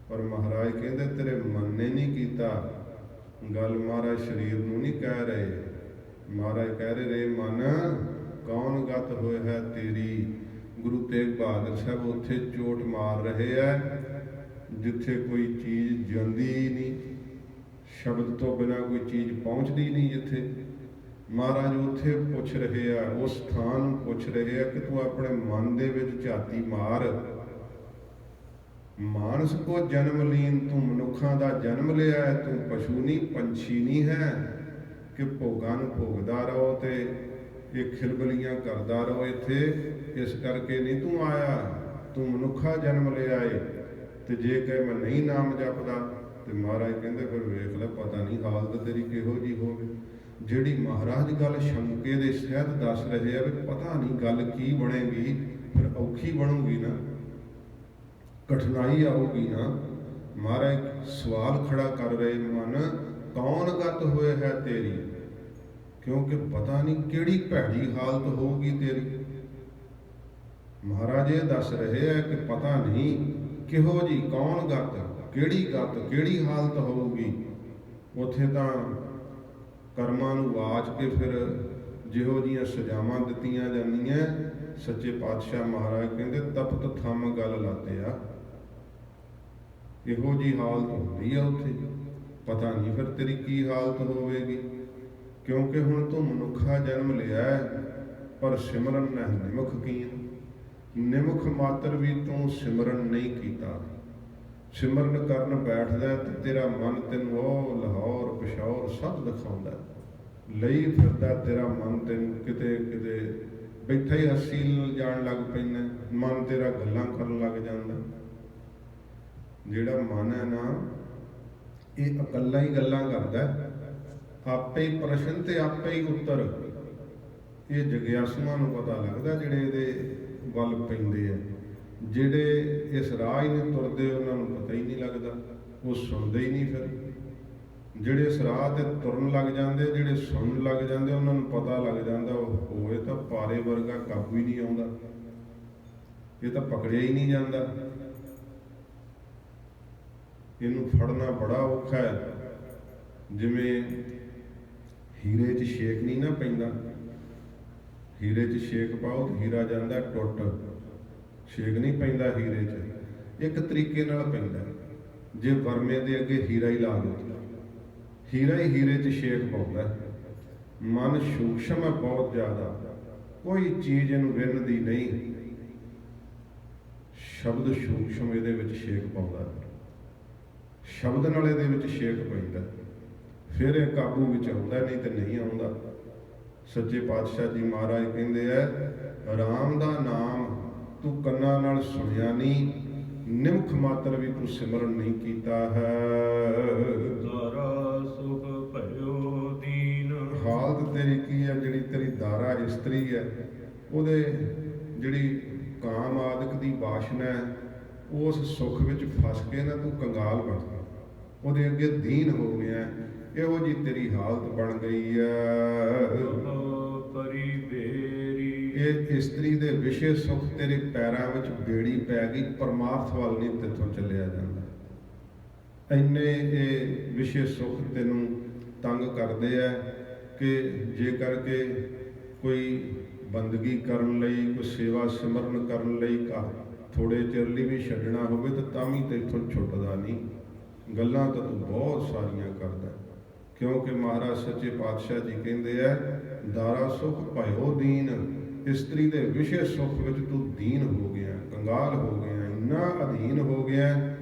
ਪਰ ਮਹਾਰਾਜ ਕਹਿੰਦੇ ਤੇਰੇ ਮਨ ਨੇ ਨਹੀਂ ਕੀਤਾ। ਗੱਲ ਮਹਾਰਾਜ ਸਰੀਰ ਨੂੰ ਨਹੀਂ ਕਹਿ ਰਹੇ, ਮਹਾਰਾਜ ਕਹਿ ਰਹੇ ਮਨ ਕੌਣ ਗਤ ਹੋਏ ਹੈ ਤੇਰੀ। ਗੁਰੂ ਤੇਗ ਬਹਾਦਰ ਸਾਹਿਬ ਉੱਥੇ ਚੋਟ ਮਾਰ ਰਹੇ ਹੈ ਜਿੱਥੇ ਕੋਈ ਚੀਜ਼ ਜਾਂਦੀ ਹੀ ਨਹੀਂ, ਸ਼ਬਦ ਤੋਂ ਬਿਨਾਂ ਕੋਈ ਚੀਜ਼ ਪਹੁੰਚਦੀ ਨਹੀਂ। ਜਿੱਥੇ ਮਹਾਰਾਜ ਉੱਥੇ ਪੁੱਛ ਰਹੇ ਆ, ਉਸ ਸਥਾਨ ਨੂੰ ਪੁੱਛ ਰਹੇ ਆ ਕਿ ਤੂੰ ਆਪਣੇ ਮਨ ਦੇ ਵਿੱਚ ਝਾਤੀ ਮਾਰ। ਮਾਨਸ ਕੋ ਜਨਮ ਲੀਨ, ਤੂੰ ਮਨੁੱਖਾਂ ਦਾ ਜਨਮ ਲਿਆ ਹੈ, ਤੂੰ ਪਸ਼ੂ ਨਹੀਂ, ਪੰਛੀ ਨਹੀਂ ਹੈ ਕਿ ਭੋਗਾਂ ਨੂੰ ਭੋਗਦਾ ਰਹੋ ਤੇ ਇਹ ਖਿਲਬਲੀਆਂ ਕਰਦਾ ਰਹੋ ਇੱਥੇ। ਇਸ ਕਰਕੇ ਨਹੀਂ ਤੂੰ ਆਇਆ, ਤੂੰ ਮਨੁੱਖਾ ਜਨਮ ਲਿਆ ਏ। ਤੇ ਜੇ ਕਹੇ ਮੈਂ ਨਹੀਂ ਨਾਮ ਜਪਦਾ, ਤੇ ਮਹਾਰਾਜ ਕਹਿੰਦੇ ਫਿਰ ਵੇਖ ਲੈ, ਪਤਾ ਨਹੀਂ ਹਾਲਤ ਤੇਰੀ ਕਿਹੋ ਜਿਹੀ ਹੋਵੇ। ਜਿਹੜੀ ਮਹਾਰਾਜ ਗੱਲ ਸ਼ੰਕੇ ਦੇ ਸਹਿਤ ਦੱਸ ਰਹੇ ਆ ਵੀ ਪਤਾ ਨਹੀਂ ਗੱਲ ਕੀ ਬਣੇਗੀ, ਫਿਰ ਔਖੀ ਬਣੂਗੀ ਨਾ, ਕਠਿਨਾਈ ਆਊਗੀ ਨਾ। ਮਹਾਰਾਜ ਸਵਾਲ ਖੜਾ ਕਰ ਰਹੇ, ਮਨ ਕੌਣ ਗਤ ਹੋਏ ਹੈ ਤੇਰੀ, ਕਿਉਂਕਿ ਪਤਾ ਨਹੀਂ ਕਿਹੜੀ ਭੈੜੀ ਹਾਲਤ ਹੋਊਗੀ ਤੇਰੀ। ਮਹਾਰਾਜ ਇਹ ਦੱਸ ਰਹੇ ਆ ਕਿ ਪਤਾ ਨਹੀਂ ਕਿਹੋ ਜੀ, ਕੌਣ ਗਤ, ਕਿਹੜੀ ਹਾਲਤ ਹੋਊਗੀ। ਉੱਥੇ ਤਾਂ ਕਰਮਾਂ ਨੂੰ ਵਾਚ ਕੇ ਫਿਰ ਜਿਹੋ ਜਿਹੀਆਂ ਸਜ਼ਾਵਾਂ ਦਿੱਤੀਆਂ ਜਾਂਦੀਆਂ, ਸੱਚੇ ਪਾਤਸ਼ਾਹ ਮਹਾਰਾਜ ਕਹਿੰਦੇ ਤਪਤ ਥੰਮ ਗੱਲ ਲਾਤਿਆ। ਇਹੋ ਜਿਹੀ ਹਾਲਤ ਹੁੰਦੀ ਆ ਉੱਥੇ, ਪਤਾ ਨਹੀਂ ਫਿਰ ਤੇਰੀ ਕੀ ਹਾਲਤ ਹੋਵੇਗੀ। ਕਿਉਂਕਿ ਹੁਣ ਤੂੰ ਮਨੁੱਖਾ ਜਨਮ ਲਿਆ ਹੈ, ਪਰ ਸਿਮਰਨ ਨਹਿ ਨਿਮਖ ਕੀਨ, ਨਿਮਖ ਮਾਤਰ ਵੀ ਤੂੰ ਸਿਮਰਨ ਨਹੀਂ ਕੀਤਾ। ਸਿਮਰਨ ਕਰਨ ਬੈਠਦਾ ਤੇ ਤੇਰਾ ਮਨ ਤੈਨੂੰ ਉਹ ਲਾਹੌਰ ਪਿਸ਼ੌਰ ਸਭ ਦਿਖਾਉਂਦਾ, ਲਈ ਫਿਰਦਾ ਤੇਰਾ ਮਨ ਤੈਨੂੰ ਕਿਤੇ ਕਿਤੇ ਬੈਠਾ ਹੀ ਹੱਸੀ ਜਾਣ ਲੱਗ ਪੈਂਦਾ, ਮਨ ਤੇਰਾ ਗੱਲਾਂ ਕਰਨ ਲੱਗ ਜਾਂਦਾ। ਜਿਹੜਾ ਮਨ ਹੈ ਨਾ, ਇਹ ਇਕੱਲਾ ਹੀ ਗੱਲਾਂ ਕਰਦਾ, ਆਪੇ ਹੀ ਪ੍ਰਸ਼ਨ ਤੇ ਆਪੇ ਹੀ ਉੱਤਰ। ਇਹ ਜਗਿਆਸੂਆਂ ਨੂੰ ਪਤਾ ਲੱਗਦਾ ਜਿਹੜੇ ਇਹਦੇ ਵੱਲ ਪੈਂਦੇ ਆ। ਜਿਹੜੇ ਇਸ ਰਾਹ ਹੀ ਨਹੀਂ ਤੁਰਦੇ ਉਹਨਾਂ ਨੂੰ ਪਤਾ ਹੀ ਨਹੀਂ ਲੱਗਦਾ, ਉਹ ਸੁਣਦੇ ਹੀ ਨਹੀਂ। ਫਿਰ ਜਿਹੜੇ ਇਸ ਰਾਹ ਤੇ ਤੁਰਨ ਲੱਗ ਜਾਂਦੇ, ਜਿਹੜੇ ਸੁਣਨ ਲੱਗ ਜਾਂਦੇ, ਉਹਨਾਂ ਨੂੰ ਪਤਾ ਲੱਗ ਜਾਂਦਾ ਉਹ ਹੋਏ ਤਾਂ ਪਾਰੇ ਵਰਗਾ ਕਾਬੂ ਹੀ ਨਹੀਂ ਆਉਂਦਾ, ਇਹ ਤਾਂ ਪਕੜਿਆ ਹੀ ਨਹੀਂ ਜਾਂਦਾ, ਇਹਨੂੰ ਫੜਨਾ ਬੜਾ ਔਖਾ ਹੈ। ਜਿਵੇਂ ਹੀਰੇ 'ਚ ਛੇਕ ਨਹੀਂ ਨਾ ਪੈਂਦਾ, ਹੀਰੇ 'ਚ ਛੇਕ ਪਾਓ ਤਾਂ ਹੀਰਾ ਜਾਂਦਾ ਟੁੱਟ, ਛੇਕ ਨਹੀਂ ਪੈਂਦਾ ਹੀਰੇ 'ਚ। ਇੱਕ ਤਰੀਕੇ ਨਾਲ ਪੈਂਦਾ, ਜੇ ਵਰਮੇ ਦੇ ਅੱਗੇ ਹੀਰਾ ਹੀ ਲਾ ਦਿਓ, ਹੀਰਾ ਹੀ ਹੀਰੇ 'ਚ ਛੇਕ ਪਾਉਂਦਾ। ਮਨ ਸੂਖਸ਼ਮ ਹੈ ਬਹੁਤ ਜ਼ਿਆਦਾ, ਕੋਈ ਚੀਜ਼ ਇਹਨੂੰ ਵਿੰਨਦੀ ਨਹੀਂ। ਸ਼ਬਦ ਸੂਖਸ਼ਮ ਇਹਦੇ ਵਿੱਚ ਛੇਕ ਪਾਉਂਦਾ, ਸ਼ਬਦ ਨਾਲ ਇਹਦੇ ਵਿੱਚ ਛੇਕ ਪੈਂਦਾ, ਫਿਰ ਇਹ ਕਾਬੂ ਵਿੱਚ ਆਉਂਦਾ, ਨਹੀਂ ਤੇ ਨਹੀਂ ਆਉਂਦਾ। ਸੱਚੇ ਪਾਤਸ਼ਾਹ ਜੀ ਮਹਾਰਾਜ ਕਹਿੰਦੇ ਐ, ਰਾਮ ਦਾ ਨਾਮ ਤੂੰ ਕੰਨਾਂ ਨਾਲ ਸੁਣਿਆ ਨਹੀਂ, ਨਿਮਖ ਮਾਤਰ ਵੀ ਤੂੰ ਸਿਮਰਨ ਨਹੀਂ ਕੀਤਾ ਹੈ। ਦਾਰਾ ਸੁਖ ਭਇਓ ਦੀਨ, ਹਾਲਤ ਤੇਰੀ ਕੀ ਹੈ? ਜਿਹੜੀ ਤੇਰੀ ਦਾਰਾ ਇਸਤਰੀ ਹੈ, ਉਹਦੇ ਜਿਹੜੀ ਕਾਮ ਆਦਿਕ ਦੀ ਵਾਸ਼ਨਾ ਹੈ, ਉਸ ਸੁੱਖ ਵਿੱਚ ਫਸ ਕੇ ਨਾ ਤੂੰ ਕੰਗਾਲ ਬਣ ਗਿਆ, ਉਹਦੇ ਅੱਗੇ ਦੀਨ ਹੋ ਗਿਆ। ਇਹੋ ਜੀ ਤੇਰੀ ਹਾਲਤ ਬਣ ਗਈ ਹੈ। ਪਰੀ ਬੇਰੀ, ਇਹ ਇਸਤਰੀ ਦੇ ਵਿਸ਼ੇ ਸੁੱਖ ਤੇਰੇ ਪੈਰਾਂ ਵਿੱਚ ਬੇੜੀ ਪੈ ਗਈ, ਪਰਮਾਰਥ ਵੱਲ ਨਹੀਂ ਤੇਥੋਂ ਚੱਲਿਆ ਜਾਂਦਾ। ਇੰਨੇ ਇਹ ਵਿਸ਼ੇ ਸੁੱਖ ਤੈਨੂੰ ਤੰਗ ਕਰਦੇ ਆ ਕਿ ਜੇਕਰ ਕਿ ਕੋਈ ਬੰਦਗੀ ਕਰਨ ਲਈ, ਕੋਈ ਸੇਵਾ ਸਿਮਰਨ ਕਰਨ ਲਈ ਥੋੜੇ ਚਿਰ ਲਈ ਵੀ ਛੱਡਣਾ ਹੋਵੇ ਤਾਂ ਵੀ ਤੇਥੋਂ ਛੁੱਟਦਾ ਨਹੀਂ। ਗੱਲਾਂ ਤਾਂ ਤੂੰ ਬਹੁਤ ਸਾਰੀਆਂ ਕਰਦਾ, ਕਿਉਂਕਿ ਮਹਾਰਾਜ ਸੱਚੇ ਪਾਤਸ਼ਾਹ ਜੀ ਕਹਿੰਦੇ ਆ, ਦਾਰਾ ਸੁਖ ਭਇਓ ਦੀਨ, ਇਸਤਰੀ ਦੇ ਵਿਸ਼ੇ ਸੁੱਖ ਵਿੱਚ ਤੂੰ ਦੀਨ ਹੋ ਗਿਆ, ਕੰਗਾਲ ਹੋ ਗਿਆ, ਇੰਨਾ ਅਧੀਨ ਹੋ ਗਿਆ,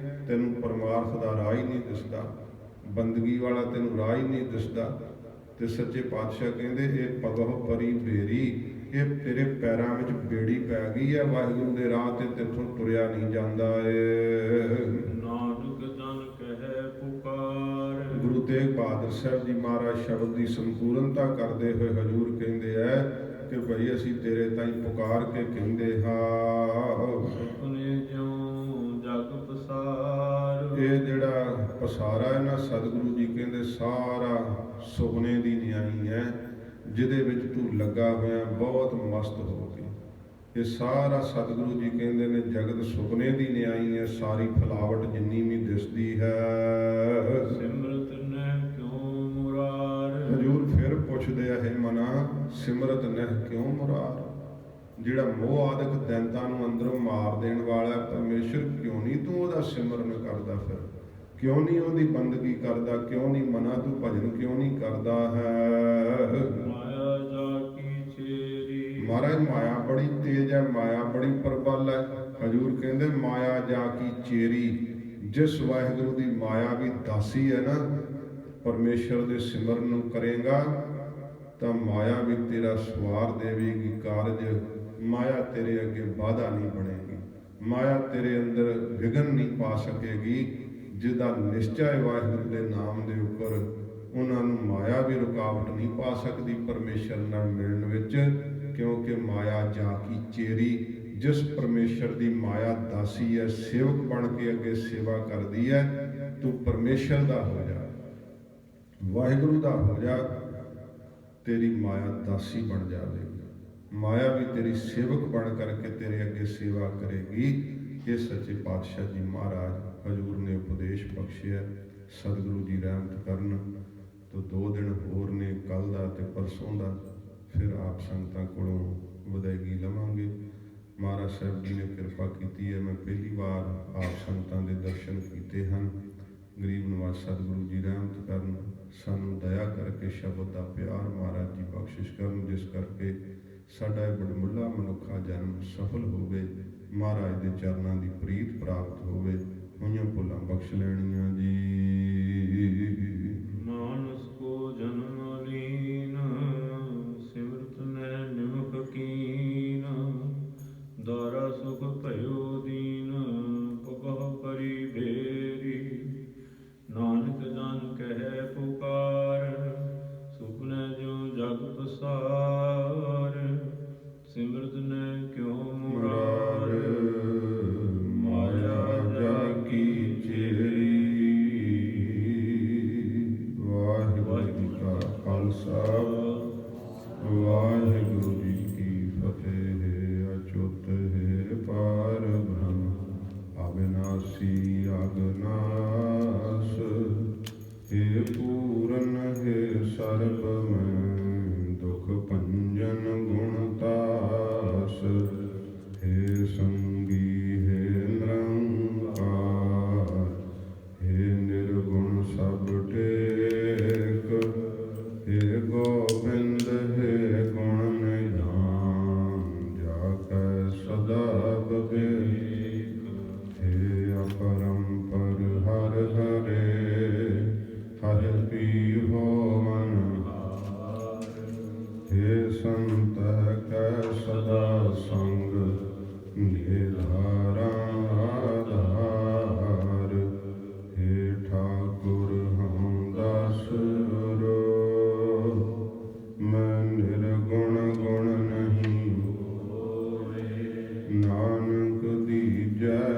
ਤੈਨੂੰ ਪਰਮਾਰਥ ਦਾ ਰਾਹ ਹੀ ਨਹੀਂ ਦਿਸਦਾ, ਬੰਦਗੀ ਵਾਲਾ ਤੈਨੂੰ ਰਾਹ ਹੀ ਨਹੀਂ ਦਿਸਦਾ। ਤੇ ਸੱਚੇ ਪਾਤਸ਼ਾਹ ਕਹਿੰਦੇ, ਇਹ ਪਗਹ ਪਰੀ ਬੇਰੀ, ਇਹ ਤੇਰੇ ਪੈਰਾਂ ਵਿੱਚ ਬੇੜੀ ਪੈ ਗਈ ਹੈ, ਵਾਹਿਗੁਰੂ ਦੇ ਰਾਹ ਤੇ ਤੇਥੋਂ ਤੁਰਿਆ ਨਹੀਂ ਜਾਂਦਾ ਏ। ਨਾਨਕ ਜਨ ਕਹਿ ਪੁਕਾਰ, ਗੁਰੂ ਤੇਗ ਬਹਾਦਰ ਸਾਹਿਬ ਜੀ ਮਹਾਰਾਜ ਸ਼ਬਦ ਦੀ ਸੰਪੂਰਨਤਾ ਕਰਦੇ ਹੋਏ ਹਜ਼ੂਰ ਕਹਿੰਦੇ ਹੈ ਕਿ ਭਈ ਅਸੀਂ ਤੇਰੇ ਤਾਈਂ ਪੁਕਾਰ ਕੇ ਕਹਿੰਦੇ ਹਾਂ। ਸੁਪਨੇ ਜਿਉ ਜਗ ਪਸਾਰ, ਇਹ ਜਿਹੜਾ ਪਸਾਰਾ ਹੈ ਨਾ, ਸਤਿਗੁਰੂ ਜੀ ਕਹਿੰਦੇ ਸਾਰਾ ਸੁਪਨੇ ਦੀ ਨਿਆਈ ਹੈ, ਜਿਹਦੇ ਵਿੱਚ ਤੂੰ ਲੱਗਾ ਹੋਇਆ ਬਹੁਤ ਮਸਤ ਹੋ ਕੇ। ਇਹ ਸਾਰਾ ਸਤਿਗੁਰੂ ਜੀ ਕਹਿੰਦੇ ਨੇ ਜਗਤ ਸੁਪਨੇ ਦੀ ਨਿਆਈ ਹੈ, ਸਾਰੀ ਫਲਾਵਟ ਜਿੰਨੀ ਵੀ ਦਿਸਦੀ ਹੈ। ਸਿਮਰਤ ਨਹਿ ਕਿਉ ਮੁਰਾਰ, ਹਜ਼ੂਰ ਫਿਰ ਪੁੱਛਦੇ ਆ, ਹੈ ਮਨਾ ਸਿਮਰਤ ਨਹਿ ਕਿਉਂ ਮੁਰਾਰ? ਜਿਹੜਾ ਮੋਹ ਆਦਿਕ ਦੈਂਤਾਂ ਨੂੰ ਅੰਦਰੋਂ ਮਾਰ ਦੇਣ ਵਾਲਾ ਪਰਮੇਸ਼ਰ, ਕਿਉਂ ਨਹੀਂ ਤੂੰ ਉਹਦਾ ਸਿਮਰਨ ਕਰਦਾ? ਫਿਰ ਕਿਉਂ ਨਹੀਂ ਉਹਦੀ ਬੰਦਗੀ ਕਰਦਾ? ਕਿਉਂ ਨਹੀਂ ਮਨਾ ਤੂੰ ਭਜਨ ਕਿਉਂ ਨਹੀਂ ਕਰਦਾ ਹੈ? ਮਾਇਆ ਜਾ ਕੀ ਚੇਰੀ, ਮਹਾਰਾਜ ਮਾਇਆ ਬੜੀ ਤੇਜ਼ ਹੈ, ਮਾਇਆ ਬੜੀ ਪ੍ਰਬਲ ਹੈ। ਹਜ਼ੂਰ ਕਹਿੰਦੇ ਮਾਇਆ ਜਾ ਕੀ ਚੇਰੀ, ਜਿਸ ਵਾਹਿਗੁਰੂ ਦੀ ਮਾਇਆ ਵੀ ਦਾਸੀ ਹੈ ਨਾ, ਪਰਮੇਸ਼ਰ ਦੇ ਸਿਮਰਨ ਨੂੰ ਕਰੇਗਾ ਤਾਂ ਮਾਇਆ ਵੀ ਤੇਰਾ ਸਵਾਰ ਦੇਵੇਗੀ ਕਾਰਜ। ਮਾਇਆ ਤੇਰੇ ਅੱਗੇ ਬਾਧਾ ਨਹੀਂ ਬਣੇਗੀ, ਮਾਇਆ ਤੇਰੇ ਅੰਦਰ ਵਿਘਨ ਨਹੀਂ ਪਾ ਸਕੇਗੀ। ਜਿਹਦਾ ਨਿਸ਼ਚਾ ਹੈ ਵਾਹਿਗੁਰੂ ਦੇ ਨਾਮ ਦੇ ਉੱਪਰ, ਉਹਨਾਂ ਨੂੰ ਮਾਇਆ ਵੀ ਰੁਕਾਵਟ ਨਹੀਂ ਪਾ ਸਕਦੀ ਪਰਮੇਸ਼ਰ ਨਾਲ ਮਿਲਣ ਵਿੱਚ, ਕਿਉਂਕਿ ਮਾਇਆ ਜਾ ਕੀ ਚੇਰੀ, ਜਿਸ ਪਰਮੇਸ਼ਰ ਦੀ ਮਾਇਆ ਦਾਸੀ ਹੈ, ਸੇਵਕ ਬਣ ਕੇ ਅੱਗੇ ਸੇਵਾ ਕਰਦੀ ਹੈ। ਤੂੰ ਪਰਮੇਸ਼ਰ ਦਾ ਹੋ ਜਾ, ਵਾਹਿਗੁਰੂ ਦਾ ਹੋ ਜਾ, ਤੇਰੀ ਮਾਇਆ ਦਾਸੀ ਬਣ ਜਾਵੇਗੀ। ਮਾਇਆ ਵੀ ਤੇਰੀ ਸੇਵਕ ਬਣ ਕਰਕੇ ਤੇਰੇ ਅੱਗੇ ਸੇਵਾ ਕਰੇਗੀ। ਇਹ ਸੱਚੇ ਪਾਤਸ਼ਾਹ ਜੀ ਮਹਾਰਾਜ ਹਜ਼ੂਰ ਨੇ ਉਪਦੇਸ਼ ਬਖਸ਼ਿਆ। ਸਤਿਗੁਰੂ ਜੀ ਰਹਿਮਤ ਕਰਨ। ਤੋਂ 2 ਦਿਨ ਹੋਰ ਨੇ, ਕੱਲ੍ਹ ਦਾ ਤੇ ਪਰਸੋਂ ਦਾ, ਫਿਰ ਆਪ ਸੰਗਤਾਂ ਕੋਲੋਂ ਵਿਦਾਇਗੀ ਲਵਾਂਗੇ। ਮਹਾਰਾਜ ਸਾਹਿਬ ਜੀ ਨੇ ਕਿਰਪਾ ਕੀਤੀ ਹੈ, ਮੈਂ ਪਹਿਲੀ ਵਾਰ ਆਪ ਸੰਗਤਾਂ ਦੇ ਦਰਸ਼ਨ ਕੀਤੇ ਹਨ। ਗਰੀਬ ਨਿਵਾਜ ਸਤਿਗੁਰੂ ਜੀ ਰਹਿਮਤ ਕਰਨ, ਸਾਨੂੰ ਦਇਆ ਕਰਕੇ ਸ਼ਬਦ ਦਾ ਪਿਆਰ ਮਹਾਰਾਜ ਜੀ ਬਖਸ਼ਿਸ਼ ਕਰਨ, ਜਿਸ ਕਰਕੇ ਸਾਡਾ ਇਹ ਬੜਮੁੱਲਾ ਮਨੁੱਖਾ ਜਨਮ ਸਫਲ ਹੋਵੇ, ਮਹਾਰਾਜ ਦੇ ਚਰਨਾਂ ਦੀ ਪ੍ਰੀਤ ਪ੍ਰਾਪਤ ਹੋਵੇ। ਹੋਈਆਂ ਭੁੱਲਾਂ ਬਖਸ਼ ਲੈਣੀਆਂ ਜੀ। ਮਾਨਸ ਕੋ ਜਨਮ ਲੀਨ, ਸਿਮਰਤ ਨੈ ਨਿਮਖ ਕੀਨ, ਦਾਰਾ ਸੁਖ ਭਇਓ ਦੀਨ, ਪਕਹੁ ਪਰੀ ਬੇਰੀ, ਨਾਨਕ ਜਨ ਕਹਿ ਪੁਕਾਰ, ਸੁਪਨੇ ਜਿਉ ਜਗ ਪਸਾਰ, ਸਿਮਰਤ ਨੈ ਕਿਉ ਮੁਰਾਰ, ਮਾਇਆ ਜਾਗੀ ਚੇਰੀ। ਵਾਹਿਗੁਰੂ ਜੀ ਕਾ ਖਾਲਸਾ, ਵਾਹਿਗੁਰੂ ਜੀ ਕੀ ਫਤਿਹ। ਅਚੁੱਤ ਹੈ ਪਾਰ ਬ੍ਰਹਮ, ਅਬਿਨਾਸੀ ਅਗਨਾਸ, हे पूरन हे सर्ब में दुख भंजन गुणतास, हे संगी हे निरंकार, हे निर्गुण सब टेक, हे गोविंद हे गुण निधान, जाकै सदा विवेक, हे अपरंपर हर हरे, हर पी हो मन हार, हे संत कै सदा संग, निधारा आधार, हे ठाकुर हम दास रो, मैं निर्गुण गुण नहीं होए, नानक दीजै